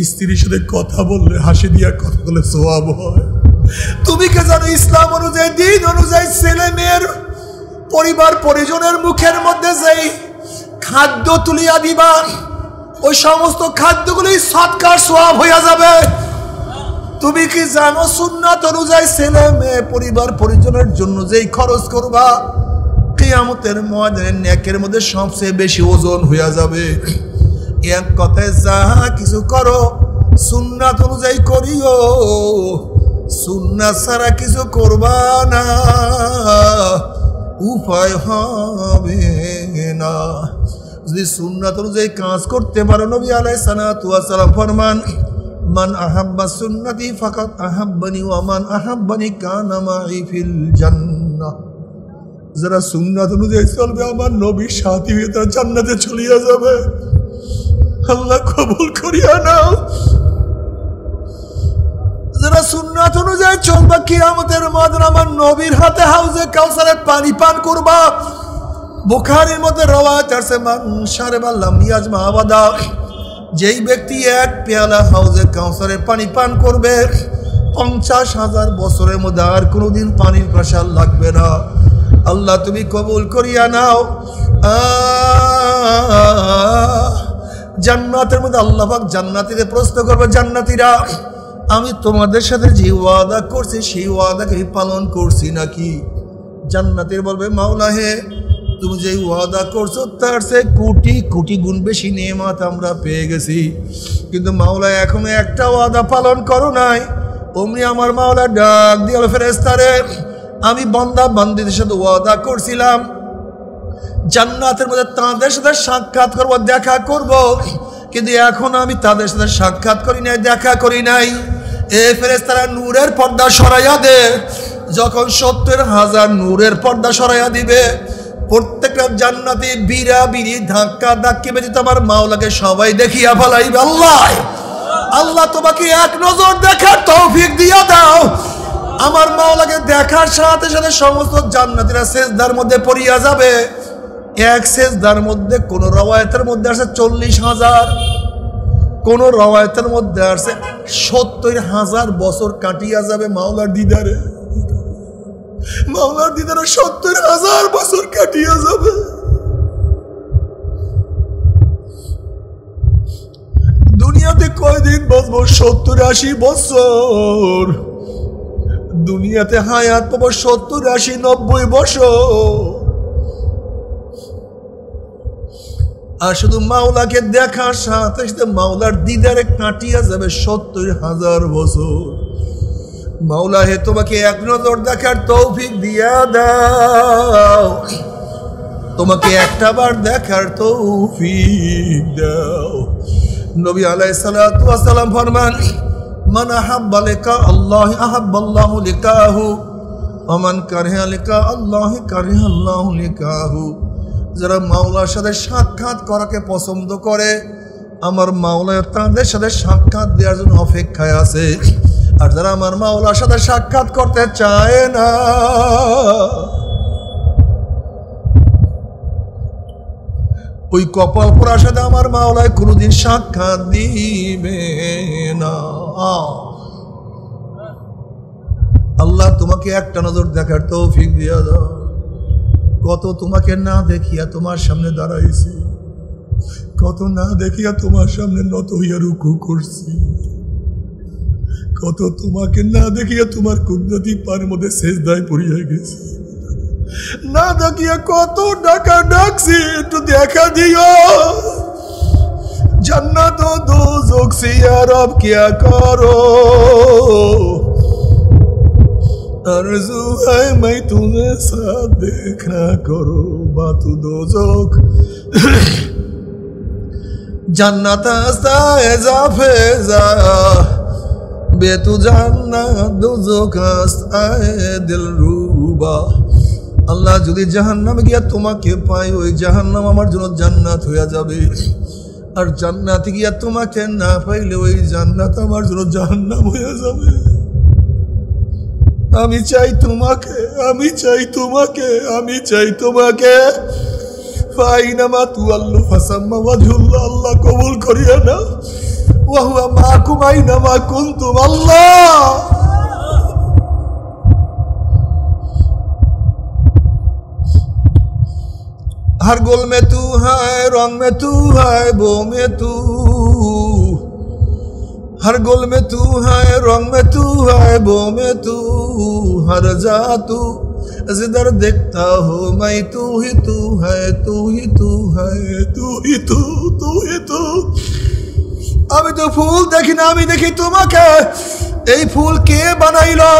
স্ত্রীর সাথে কথা বললে, হাসি দিয়া কথা বলে সওয়াব হয়। তুমি কি জানো ইসলাম অনুযায়ী, দিন অনুযায়ী ছেলে মেয়ের পরিবার পরিজনের মুখের মধ্যে যেই খাদ্য তুলিয়া দিবা, ওই সমস্ত খাদ্যগুলি সদকার সওয়াব হইয়া যাবে। তুমি কি জানো সুন্নাত অনুযায়ী ছেলে মেয়ে পরিবার পরিজনের জন্য যেই খরচ করবা, কিয়ামতের ময়দানে নেকের মধ্যে সবচেয়ে বেশি ওজন হইয়া যাবে। এক কথায় যাহা কিছু করো সুন্নাত অনুযায়ী করিও, সুন্নাত ছাড়া কিছু করবা না, উপায় হবে না। যদি সুন্নাত অনুযায়ী কাজ করতে পারো, নবী আলাইহিস সালাতু ওয়াস সালাম ফরমান, মান আহাব্বা সুন্নতি ফাকাত আহাব্বানি ওয়া মান আহাব্বানি কানা মাই ফিল জান্নাহ। যারা সুন্নাত অনুযায়ী চলবে আমার নবীর সাথী হয়ে তারা জান্নাতে চলিয়া যাবে। আল্লাহ কবুল করিয়া নাও। যারা সুন্নাত অনুযায়ী চলবা, কিয়ামতের ময়দানে আমার নবীর হাতে হাউজে কাউসারের পানি পান করবা। বুখারীর মধ্যে রওয়ায়াত আছে, মান শারিবা লাম ইয়াজমা আবাদা, যেই ব্যক্তি এক পেয়ালা হাউজে কাউসারের পানি পান করবে 50,000 বছরের মধ্যে আর কোনোদিন পানির প্রাসাদ লাগবে না। আল্লাহ তুমি কবুল করিয়া নাও। জান্নাতের মধ্যে আল্লাহ পাক জান্নাতীদের প্রশ্ন করবে, জান্নাতীরা আমি তোমাদের সাথে যে ওয়াদা করছি সেই ওয়াদাকে পালন করছি নাকি? জান্নাতীর বলবে, মাওলা হে, তুমি যে ওয়াদা করছো তার চেয়ে কোটি কোটি গুণ বেশি নেয়ামত আমরা পেয়ে গেছি, কিন্তু মাওলা এখনো একটা ওয়াদা পালন করো নাই। অমনি আমার মাওলা ডাক দিয়ে ফেরেশতারে, আমি বান্দা বান্দীদের সাথে ওয়াদা করছিলাম জান্নাতের মধ্যে তাদের সাথে সাক্ষাৎ করব, দেখা করব, কিন্তু এখন আমি তাদের সাথে সাক্ষাৎ করি নাই, দেখা করি নাই। এ ফেরেশতারা নূরের পর্দা সরাইয়া দে। যখন 70,000 নূরের পর্দা সরাইয়া দিবে, প্রত্যেকটা জান্নাতি বিরা বিরি ধাক্কা ধাক্কি ব্যতীত আমার মাওলাকে সবাই দেখিয়া ফেলাইবে। আল্লাহ আল্লাহ তোমাকে এক নজর দেখার তৌফিক দিয়া দাও। আমার মাওলাকে দেখার সাথে সাথে সমস্ত জান্নাতীরা সেজদার মধ্যে পড়িয়া যাবে। এক সেজদার মধ্যে কোন রওয়ায়াতের মধ্যে আছে 40,000, কোন রওয়ায়াতের মধ্যে আছে 70,000 বছর কাটিয়া যাবে মাওলার দিদারে। মাওলার দিদারে 70,000 বছর কাটিয়া যাবে। দুনিয়াতে কয়দিন বসবো? 70-80 বছর। দুনিয়াতে হায়াত পাবো 70-80-90 বছর। আর শুধু মাওলাকে দেখার সাথে সাথে মাওলার দিদারে কাটিয়া যাবে 70,000 বছর। মাওলা হে, তোমাকে এক নজর দেখার তৌফিক দিয়া দাও, তোমাকে একটা বার দেখার তৌফিক দাও। নবী আলাইহিস সালাতু ওয়াস সালাম ফরমান, মান আহাব্বা লিকা আল্লাহ আহাব্বাল্লাহু লিকাহু ওয়া মান কারিহা লিকা আল্লাহ কারিহা আল্লাহু লিকাহু। যারা মাওলার সাথে সাক্ষাৎ করাকে পছন্দ করে, আমার মাওলা তাদের সাথে সাক্ষাৎ দেওয়ার জন্য অপেক্ষায় আছে। আর যারা আমার মাওলার সাথে সাক্ষাৎ করতে চায় না, ওই কপাল পোড়ার সাথে আমার মাওলায় কোনোদিন সাক্ষাৎ দিবে না। আল্লাহ তোমাকে একটা নজর দেখার তৌফিক দিয়া দাও। কত তোমাকে না দেখিয়া তোমার সামনে দাঁড়াইছি, কত না দেখিয়া তোমার সামনে নত হইয়া রুকু করছি, কত তোমাকে না দেখিয়া তোমার কুদরতি পার মধ্যে সেজদায় পড়িয়া গেছি, না দেখিয়া কত ডাকা ডাকছি, একটু দেখা দিও। जन्नत और दोज़ख से यार अब क्या करो, आरज़ू है मैं तुम्हें साथ देखना करो बातू दोज़ख जन्नत आस्ता एज़ा फेज़ा
বেতু জান্নাত দোজখ আস্তায়ে দিলরুবা। আল্লাহ যদি জাহান্নামে গিয়া তোমাকে পাই, ওই জাহান্নাম আমার জন্য জান্নাত হইয়া যাবে। আর জান্নাতে গিয়া তোমাকে না পাইলে ওই জান্নাত আমার জন্য জাহান্নাম হইয়া যাবে। আমি চাই তোমাকে, আমি চাই তোমাকে, আমি চাই তোমাকে। ফাইনামা তুআল্লু ফাসাম্মা ওয়াজহুল্লাহ। আল্লাহ কবুল করিয়া নাও। ওয়া হুয়া মাআকুম আইনামা কুনতুম। আল্লাহ हर गोल में तू है, रंग में तू है, बो में तू। हर गोल में तू है, रंग में तू है, बो में तू। हर जा तू जिधर देखता हो मैं तू ही तू है, तू ही तू है, तू ही तू, तू ही तू। আমি তো ফুল দেখি না, আমি দেখি তোমাকে। এই ফুল কে বানাইলো?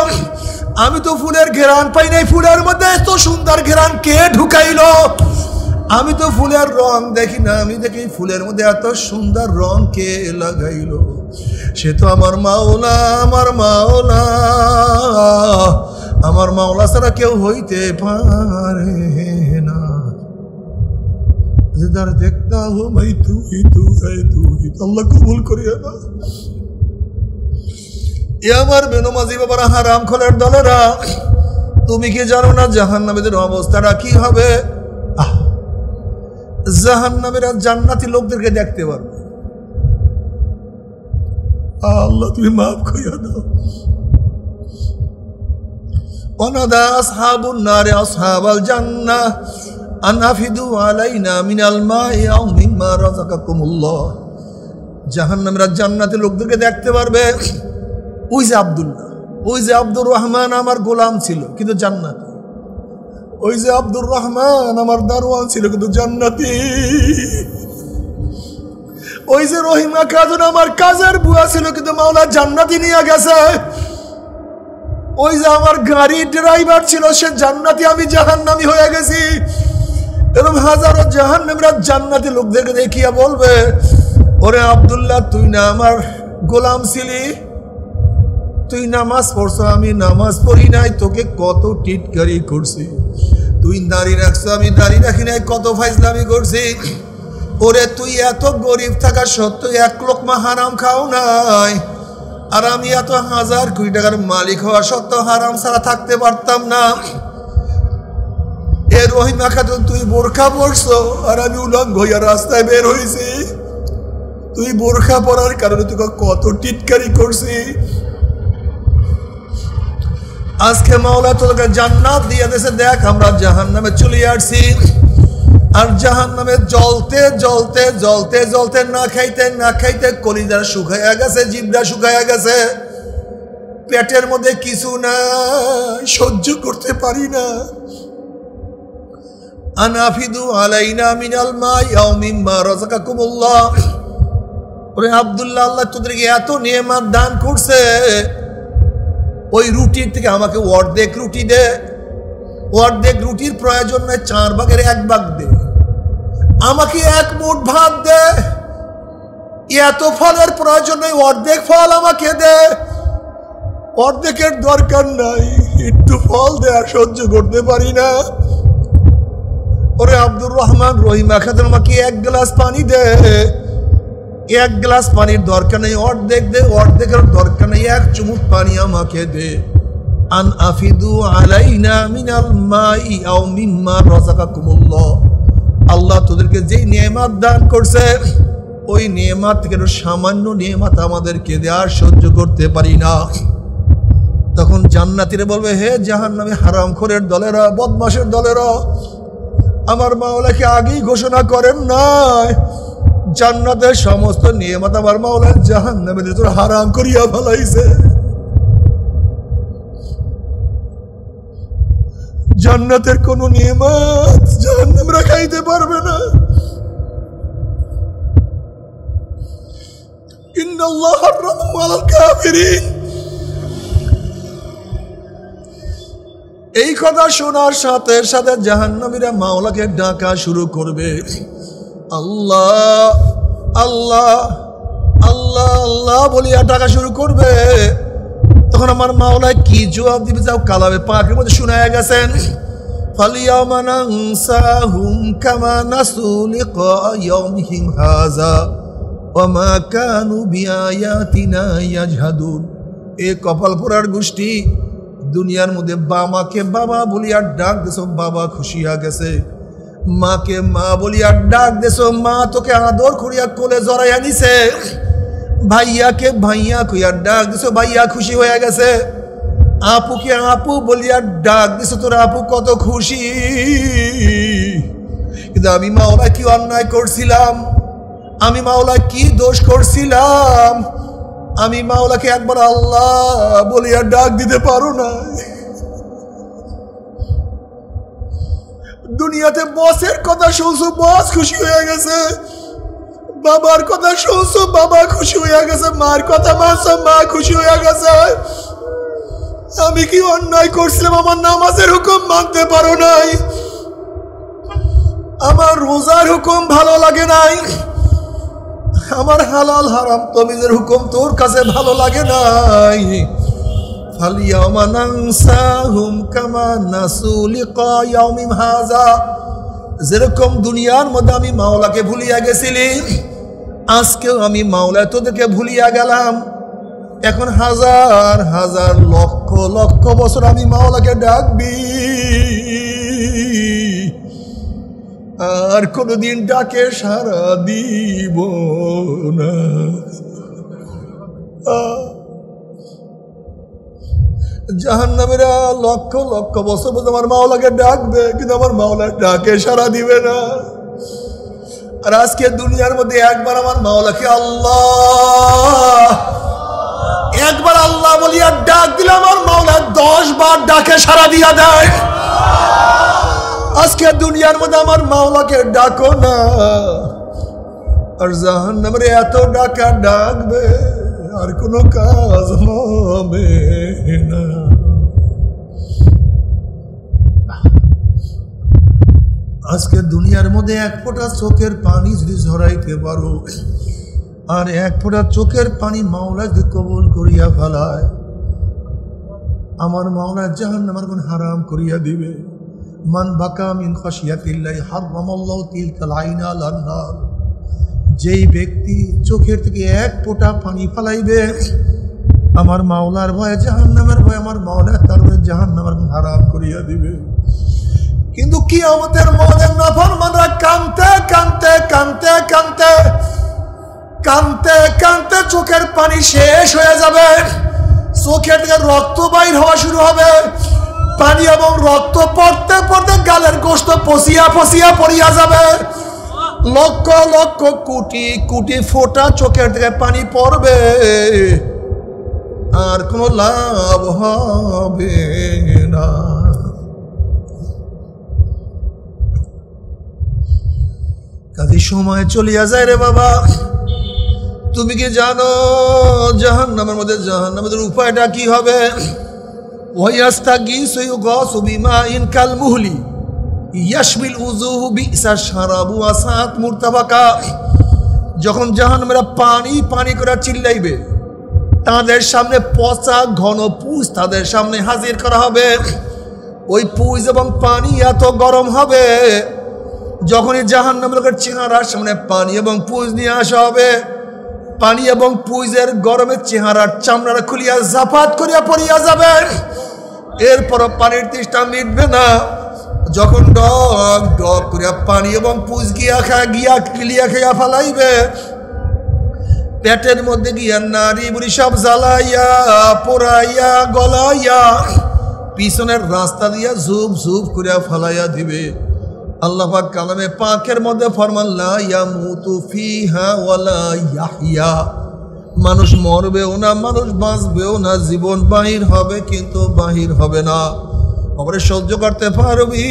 আমি তো ফুলের ঘেরান পাই নাই। ফুলের মধ্যে এত সুন্দর ঘেরান কে ঢুকাইলো? আমি তো ফুলের রং দেখি না, আমি দেখি ফুলের মধ্যে এত সুন্দর রং কে লাগাইলো? সে তো আমার মাওলা, আমার মাওলা। আমার মাওলা ছাড়া কেউ হইতে পারে না। जिधर देखता हूँ मैं तू ही तू है, तू ही। अल्लाह कबूल करिए ना। এ আমার বেনমাজি বাবারা, হারাম খোলের দলেরা, তুমি কি জানো না জাহান্নামীদের অবস্থাটা কি হবে? জাহান্নামীরা জান্নাতি লোকদেরকে দেখতে পারবে। আল্লাহ তুমি মাফ করিয়া দাও। ওয়ানাদা আসহাবুন নারে আসহাবাল জান্নাহ আন আফিদু আলাইনা মিনাল মাই আও মিম্মা রাযাকাকুমুল্লাহ। জাহান্নামীরা জান্নাতি লোকদেরকে দেখতে পারবে। ওই যে আব্দুল্লাহ, ওই যে আব্দুর রহমান আমার গোলাম ছিল কিন্তু জান্নাতি। ওই যে আব্দুর রহমান আমার দারোয়ান ছিল কিন্তু জান্নাতি। ওই যে রহিমা খাতুন আমার কাজের বুয়া ছিল কিন্তু মাওলা জান্নাতি নিয়ে গেছে। ওই যে আমার গাড়ির ড্রাইভার ছিল সে জান্নাতি, আমি জাহান্নামী হয়ে গেছি। এরকম হাজারো জাহান্নামীরা জান্নাতি লোকদেরকে দেখিয়া বলবে, ওরে আব্দুল্লাহ তুই না আমার গোলাম ছিলি, তুই নামাজ পড়ছো আমি নামাজ পড়ি নাই, তোকে কত টিটকারি করছি। তুই দাড়ি রাখছো আমি দাড়ি রাখি নাই, কত ফাইজলামি করছি। ওরে তুই এত গরিব থাকা সত্ত্বেও এক লোকমা হারাম খাও নাই, আর আমি এত হাজার কোটি টাকার মালিক হওয়া সত্ত্বেও হারাম ছাড়া থাকতে পারতাম না। এ রহিমা খাতুন তুই বোরখা পরছো আর আমি উলঙ্গ হইয়া রাস্তায় বের হয়েছি। তুই বোরখা পরার কারণে তোকে কত টিটকারি করছি। আজকে মাওলা তোকে জান্নাত দিয়ে দেশে দেখ আমরা জাহান্নামে চলে আসছি। আর জাহান্নামে জ্বলতে জ্বলতে জ্বলতে জ্বলতে না খাইতে না খাইতে কলিজা শুকাইয়া গেছে, জিভটা শুকাইয়া গেছে, পেটের মধ্যে কিছু না, সহ্য করতে পারি না। আনাফিদু আলাইনা মিনাল মাই আও মিম্মা রাযাকাকুমুল্লাহ। ওরে আব্দুল্লাহ, আল্লাহ তোদেরকে এত নিয়ামত দান করছে, ওই রুটির থেকে আমাকে অর্ধেক রুটি দে। অর্ধেক রুটির প্রয়োজন নয়, 4 ভাগের 1 ভাগ দে। আমাকে 1 মুঠ ভাত দে। এত ফলের প্রয়োজন নয়, অর্ধেক ফল আমাকে দে। অর্ধেকের দরকার নাই, একটু ফল দে, আর সহ্য করতে পারি না। ওরে আব্দুর রহমান, রহিমা খাতুন আমাকে 1 গ্লাস পানি দে। 1 গ্লাস পানির দরকার নেই, অর্ধেক দে। অর্ধেকের দরকার নেই, 1 চুমুক পানি আমাকে দে। আন আফিদু আলাইনা মিনাল মাই আও মিম্মা রাযাকাকুমুল্লাহ। আল্লাহ তোদেরকে যে নিয়ামত দান করছে ওই নিয়ামত থেকে সামান্য নিয়ামত আমাদেরকে দে, আর সহ্য করতে পারি না। তখন জান্নাতীরা বলবে, হে জাহান্নামী হারামখোরের দলেরা, বদমাশের দলেরা, আমার মাওলাকে আগেই ঘোষণা করেন নাই জান্নাতের সমস্ত নিয়ামত আমার মাওলা জাহান্নামের ভিতর হারাম করিয়া ফেলাইছে। জান্নাতের কোন নিয়ামত জাহান্নামীরা খাইতে পারবে না। ইন্নাল্লাহ হারামাহু আলাল কাফিরিন। এই কথা শোনার সাথে সাথে জাহান্নামীরা মাওলাকে ডাকা শুরু করবে, আল্লাহ আল্লাহ আল্লাহ আল্লাহ বলিয়া ডাকা শুরু করবে। তখন আমার মাওলা কি জবাব দিবে যাও কালামে পাকের মধ্যে শোনায়া গেছেন, ফালিয়াওমা নানসাহুম কামা নাসু লিকা ইয়াউমিহিম হাযা ওয়া মা কানু বিআয়াতিনা ইয়াজহাদুন। এ কপাল পোড়ার গোষ্ঠী, দুনিয়ার মধ্যে বাবাকে বাবা বলিয়া ডাক দেছো, বাবা খুশি হয়ে গেছে। মাকে মা বলিয়া ডাক দেছো, মা তোকে আদর করিয়া কোলে জড়াইয়া নিছে। ভাইয়াকে ভাইয়া কইয়া ডাক দিছো, ভাইয়া খুশি হয়ে গেছে। আপুকে আপু বলিয়া ডাক দিছো, তোর আপু কত খুশি। কিন্তু আমি মাওলা কি অন্যায় করছিলাম? আমি মাওলা কি দোষ করছিলাম? আমি মাওলাকে একবার আল্লাহ বলিয়া ডাক দিতে পারো না। দুনিয়াতে বসের কথা শুনছো, বস খুশি হয়ে গেছে। বাবার কথা শুনছো, বাবা খুশি হয়ে গেছে। মার কথা মানছো, মা খুশি হয়ে গেছে। আমি কি অন্যায় করছিলাম? আমার নামাজের হুকুম মানতে পারো নাই, আমার রোজার হুকুম ভালো লাগে নাই, আমার হালাল হারাম তমিজের হুকুম তোর কাছে ভালো লাগে নাই। ফালিয়াওমা নানসাহুম কামা নাসু লিকা ইয়াউমিহিম হাযা। যেরকম দুনিয়ার মধ্যে আমি মাওলাকে ভুলিয়া গেছিলি, আজকেও আমি মাওলা তোদেরকে ভুলিয়া গেলাম। এখন হাজার হাজার লক্ষ লক্ষ বছর আমি মাওলাকে ডাকবি, আর কোনদিন ডাকে সারা দিব না। জাহান্নামীরা লক্ষ লক্ষ বছর পর্যন্ত আমার মাওলাকে ডাকবে, কিন্তু আমার মাওলা ডাকে সারা দিবে না। আর আজকে দুনিয়ার মধ্যে একবার আমার মাওলাকে আল্লাহ, একবার আল্লাহ বলিয়া ডাক দিলে আমার মাওলা 10 বার ডাকে সারা দিয়া দেয়। আজকে দুনিয়ার মধ্যে আমার মাওলাকে ডাকো না, আর জাহান্নামের এত ডাকা ডাকবে আর কোনো কাজ হবে না। আজকে দুনিয়ার মধ্যে এক ফোঁটা চোখের পানি যদি ঝরাইতে পারো, আর এক ফোঁটা চোখের পানি মাওলা যদি কবুল করিয়া ফেলায়, আমার মাওলা জাহান্নামের গুণ হারাম করিয়া দিবে। মান বাকা মিন খাশিয়াতিল্লাহি হারামাল্লাহু তিলকাল আইনা আলান নার। যেই ব্যক্তি চোখের থেকে এক ফোঁটা পানি ফেলাইবে, আমার মাওলার ভয়ে, জাহান্নামের ভয়ে, আমার মাওলা তার ভয়ে জাহান্নামের গুণ হারাম করিয়া দিবে। কিন্তু কিয়ামতের ময়দানে নাফরমানরা কাঁদতে কাঁদতে কাঁদতে কাঁদতে কাঁদতে কাঁদতে চোখের পানি শেষ হয়ে যাবে, চোখের থেকে রক্ত বাইর হওয়া শুরু হবে। পানি এবং রক্ত পড়তে পড়তে গালের গোশত পচিয়া পচিয়া পড়িয়া যাবে। লক্ষ লক্ষ কোটি কোটি ফোঁটা চোখের থেকে পানি পড়বে, আর কোনো লাভ হবে না। কাজে সময় চলিয়া যায় রে বাবা। তুমি কি জানো জাহান্নামের মধ্যে জাহান্নামের উপায়টা কি হবে? ওয়ায়াস্তাগীসু ইউগাসু বিমাইন কাল মুহলি ইয়াশমিল উযুহু বিসা শারাবু আসাত মুরতাবাকা। যখন জাহান্নামীরা পানি পানি করে চিল্লাইবে, তাদের সামনে পচা ঘন পুষ তাদের সামনে হাজির করা হবে। ওই পুষ এবং পানি এত গরম হবে, যখনই জাহান্নামের চেহারার সামনে পানি এবং পুষ নিয়ে আসা হবে, পানি এবং পুজের গরমে চেহারার চামড়া খুলিয়া জাফাত করিয়া পড়িয়া যাবে। এরপর পানির তৃষ্ণা মিটবে না। যখন ডক ডক করিয়া পানি এবং পুজ গিয়া খাইয়া ফেলাইবে, পেটের মধ্যে গিয়া নারী বুড়ি সব জ্বালাইয়া পোড়াইয়া গলাইয়া পিছনের রাস্তা দিয়া ঝুপ ঝুপ করিয়া ফেলাইয়া দিবে। আল্লাহ পাক কালামে পাকের মধ্যে ফরমান, লা ইয়ামুতু ফিহা ওয়ালা ইয়াহইয়া। মানুষ মরবেও না, মানুষ বাঁচবেও না, জীবন বাহির হবে কিন্তু বাহির হবে না। আমরা সহ্য করতে পারবি?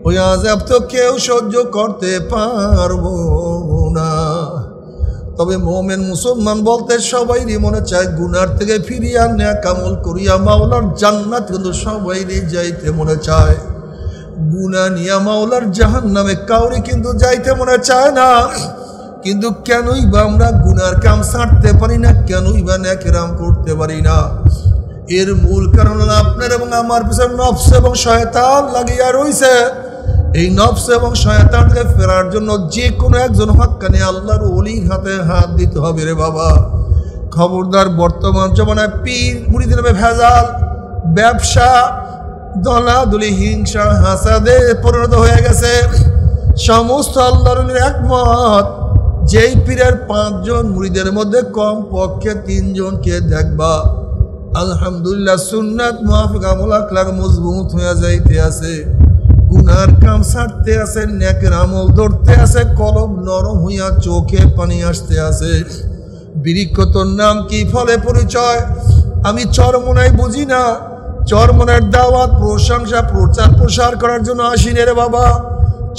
ওই আযাব তো কেউ সহ্য করতে পারবো না। তবে মুমিন মুসলমান বলতে সবাইরই মনে চায় গুনার থেকে ফিরিয়া নেক আমল করিয়া মাওলার জান্নাত কিন্তু সবাইরই যাইতে মনে চায়। গুনাহ নিয়া মাওলার জাহান্নামে কাউরি কিন্তু যাইতে মনে চায় না। কিন্তু কেনই বা আমরা গুনার কাম ছাড়তে পারি না, কেনই বা নেকেরাম করতে পারি না? এর মূল কারণ হলো আপনার এবং আমার পিছনে নফস এবং শয়তান লাগিয়া রইছে। এই নফস এবং শয়তানকে ফেরার জন্য যে কোনো একজন হক্কানি আল্লাহর ওলির হাতে হাত দিতে হবে রে বাবা। খবরদার, বর্তমান জমানায় পীর মুরিদের নামে ভেজাল, ব্যবসা, দলাদলি, হিংসা, হাসাদে পরিণত হয়ে গেছে। সমস্ত আল্লাহর ওলির একমত, যেই পীরের 5 জন মুরিদের মধ্যে কম পক্ষে 3 জনকে দেখবা আলহামদুলিল্লাহ সুন্নাত মুআফিক আমল আখলাক মজবুত হয়ে যাইতে আছে, গুনার কাম ছাড়তে আছে, নেকের আমল ধরতে আছে, কলব নরম হইয়া চোখে পানি আসতে আছে। বৃক্ষ তোর নাম কি, ফলে পরিচয়? আমি চরমোনাই বুঝি না, চরমোনার দাওয়াত প্রশংসা প্রচার প্রসার করার জন্য আসিনি রে বাবা।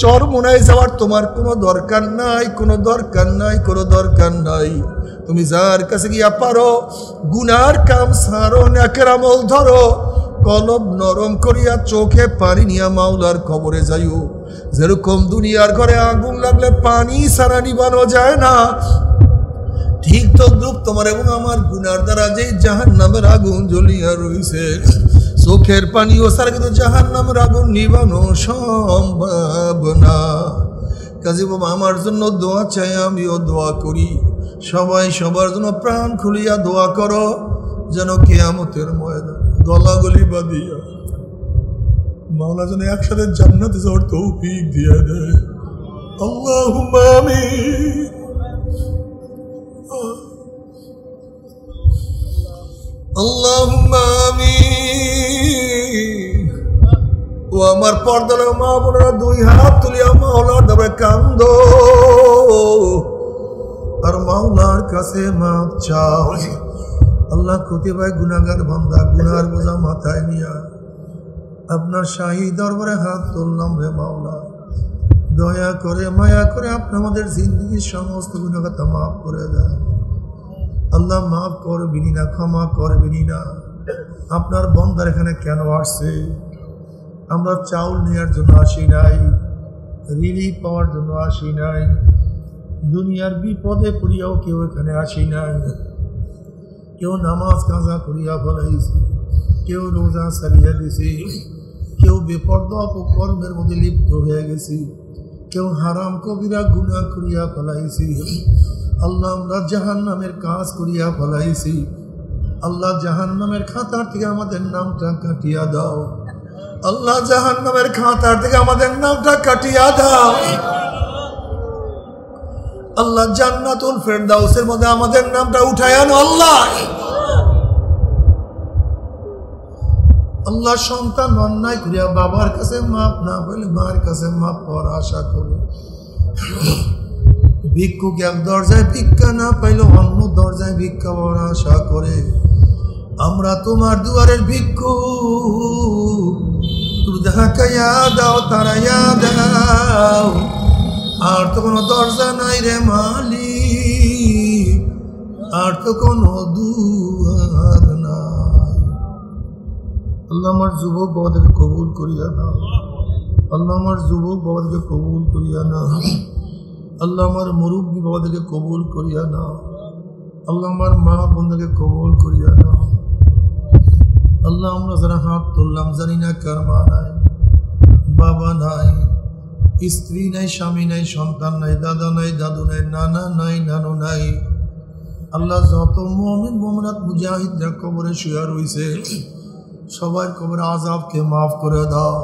চরমোনাই যাওয়ার তোমার কোনো দরকার নাই, কোনো দরকার নাই, কোনো দরকার নাই। তুমি যার কাছে গিয়া পারো গুনার কাম ছাড়ো, নেকের আমল ধরো, কলব নরম করিয়া চোখে পানি নিয়া মাওলার কবরে যাইও। যেরকম দুনিয়ার ঘরে আগুন লাগলে পানি ছাড়া নিবানো যায় না, ঠিক তদ্রুপ তোমার এবং আমার গুনার দ্বারা যে জাহান্নামের আগুন জ্বলিয়া রইছে, চোখের পানিও ছাড়া কিন্তু জাহান্নামের আগুন নিবানো সম্ভব না। কাজী বাবা আমার জন্য দোয়া চাই, আমিও দোয়া করি। সবাই সবার জন্য প্রাণ খুলিয়া দোয়া করো, যেন কিয়ামতের ময়দান গলাগলি বাঁধিয়া মাওলা যেন একসাথে জান্নাতে যাওয়ার তৌফিক দিয়ে দেয়। আল্লাহুম্মা আমিন। আল্লাহুম্মা আমিন। ও আমার পর্দার মা বোনেরা, 2 হাত তুলিয়া মাওলার দরবারে কান্দো আর মাওলার কাছে মাপ চাও। আল্লাহ কতিপয় গুনাহগার বান্দা গুনার বোঝা মাথায় নিয়া আপনার শাহী দরবারে হাত তুললাম রে মাওলা। দয়া করে মায়া করে আপনি আমাদের জিন্দগির সমস্ত গুনাহগাতা মাফ করে দেন। আল্লাহ মাফ করবিনি না, ক্ষমা করবিনি না। আপনার বান্দার এখানে কেন আসছে? আমরা চাউল নেওয়ার জন্য আসি নাই, রিলিফ পাওয়ার জন্য আসি নাই, দুনিয়ার বিপদে পড়িয়াও কেউ এখানে আসি নাই। কেউ নামাজ কাজা করিয়া ফেলাইছি, কেউ রোজা সারিয়া দিছি, কেউ বেপরদা অপকর্মের মধ্যে লিপ্ত হয়ে গেছি, কেউ হারাম কবিরা গুনাহ করিয়া ফেলাইছি। আল্লাহ আমরা জাহান্নামের কাজ করিয়া ফেলাইছি। আল্লাহ জাহান্নামের খাতার থেকে আমাদের নামটা কাটিয়া দাও। আল্লাহ জাহান্নামের খাতার থেকে আমাদের নামটা কাটিয়া দাও। আল্লাহ জান্নাতুল ফেরদাউসের মধ্যে আমাদের নামটা উঠায় আনো। আল্লাহ আল্লাহ সন্তান অন্যায় করিয়া বাবার কাছে মাপ না পেলে মায়ের কাছে মাপ পাওয়ার আশা করে, ভিক্ষুক এক দরজায় ভিক্ষা না পাইলে অন্য দরজায় ভিক্ষা পাওয়ার আশা করে আমরা তোমার দুয়ারের ভিক্ষুক। তুমি ঢাকাইয়া দাও, তারাইয়া দাও, আর তো কোনো দরজা নাই রে মালিক, আর তো কোনো দুয়ার নাই। আল্লাহ আমার যুবক বাবাদেরকে কবুল করিয়া না, আল্লাহ আমার যুবক বাবাদেরকে কবুল করিয়া না, আল্লাহ আমার মুরব্বী বাবাদেরকে কবুল করিয়া না, আল্লাহ আমার মা বোনদেরকে কবুল করিয়া না। আল্লাহ আমরা যারা হাত তুললাম জানি না কার মা নাই, বাবা নাই, স্ত্রী নাই, স্বামী নাই, সন্তান নাই, দাদা নাই, দাদু নাই, নানা নাই, নানু নাই। আল্লাহ যত মুমিন মুমিনাত মুজাহিদরা কবরে শুয়ে রইছে সবার কবরে আযাবকে মাফ করে দাও।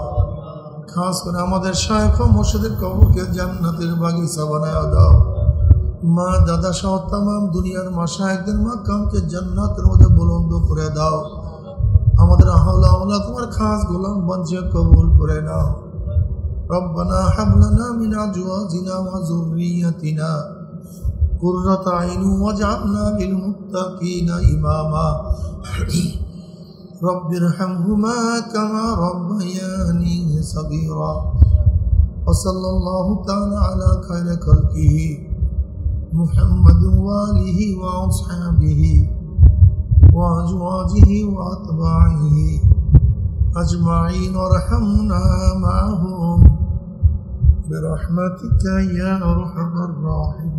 খাস করে আমাদের শায়খ ও মুর্শিদের কবরকে জান্নাতের বাগিচা বানায়া দাও। মা দাদা সহ তামাম দুনিয়ার মাশায়েখদের মাকামকে জান্নাতের মধ্যে বুলন্দ করে দাও। আমাদের আহলা আওলা তোমার খাস গোলাম বানিয়ে কবুল করে নাও। রব্বানা হাব লানা মিন আজওয়াজিনা ওয়া যুররিয়াতিনা কুররাতা আইন ওয়াজআলনা লিল মুত্তাকিনা ইমামা। রব্বিরহামহুমা কামা রব্বায়ানি সগীরা। ওয়া সাল্লাল্লাহু তাআলা আলা খায়রি খালকিহি মুহাম্মাদিন ওয়া আলিহি ওয়া আসহাবিহি ওয়া আজওয়াজিহি ওয়া আতবাইহি আজমাইন ওয়ারহামনা মা'হুম برحمتك يا أرحم الراحمين।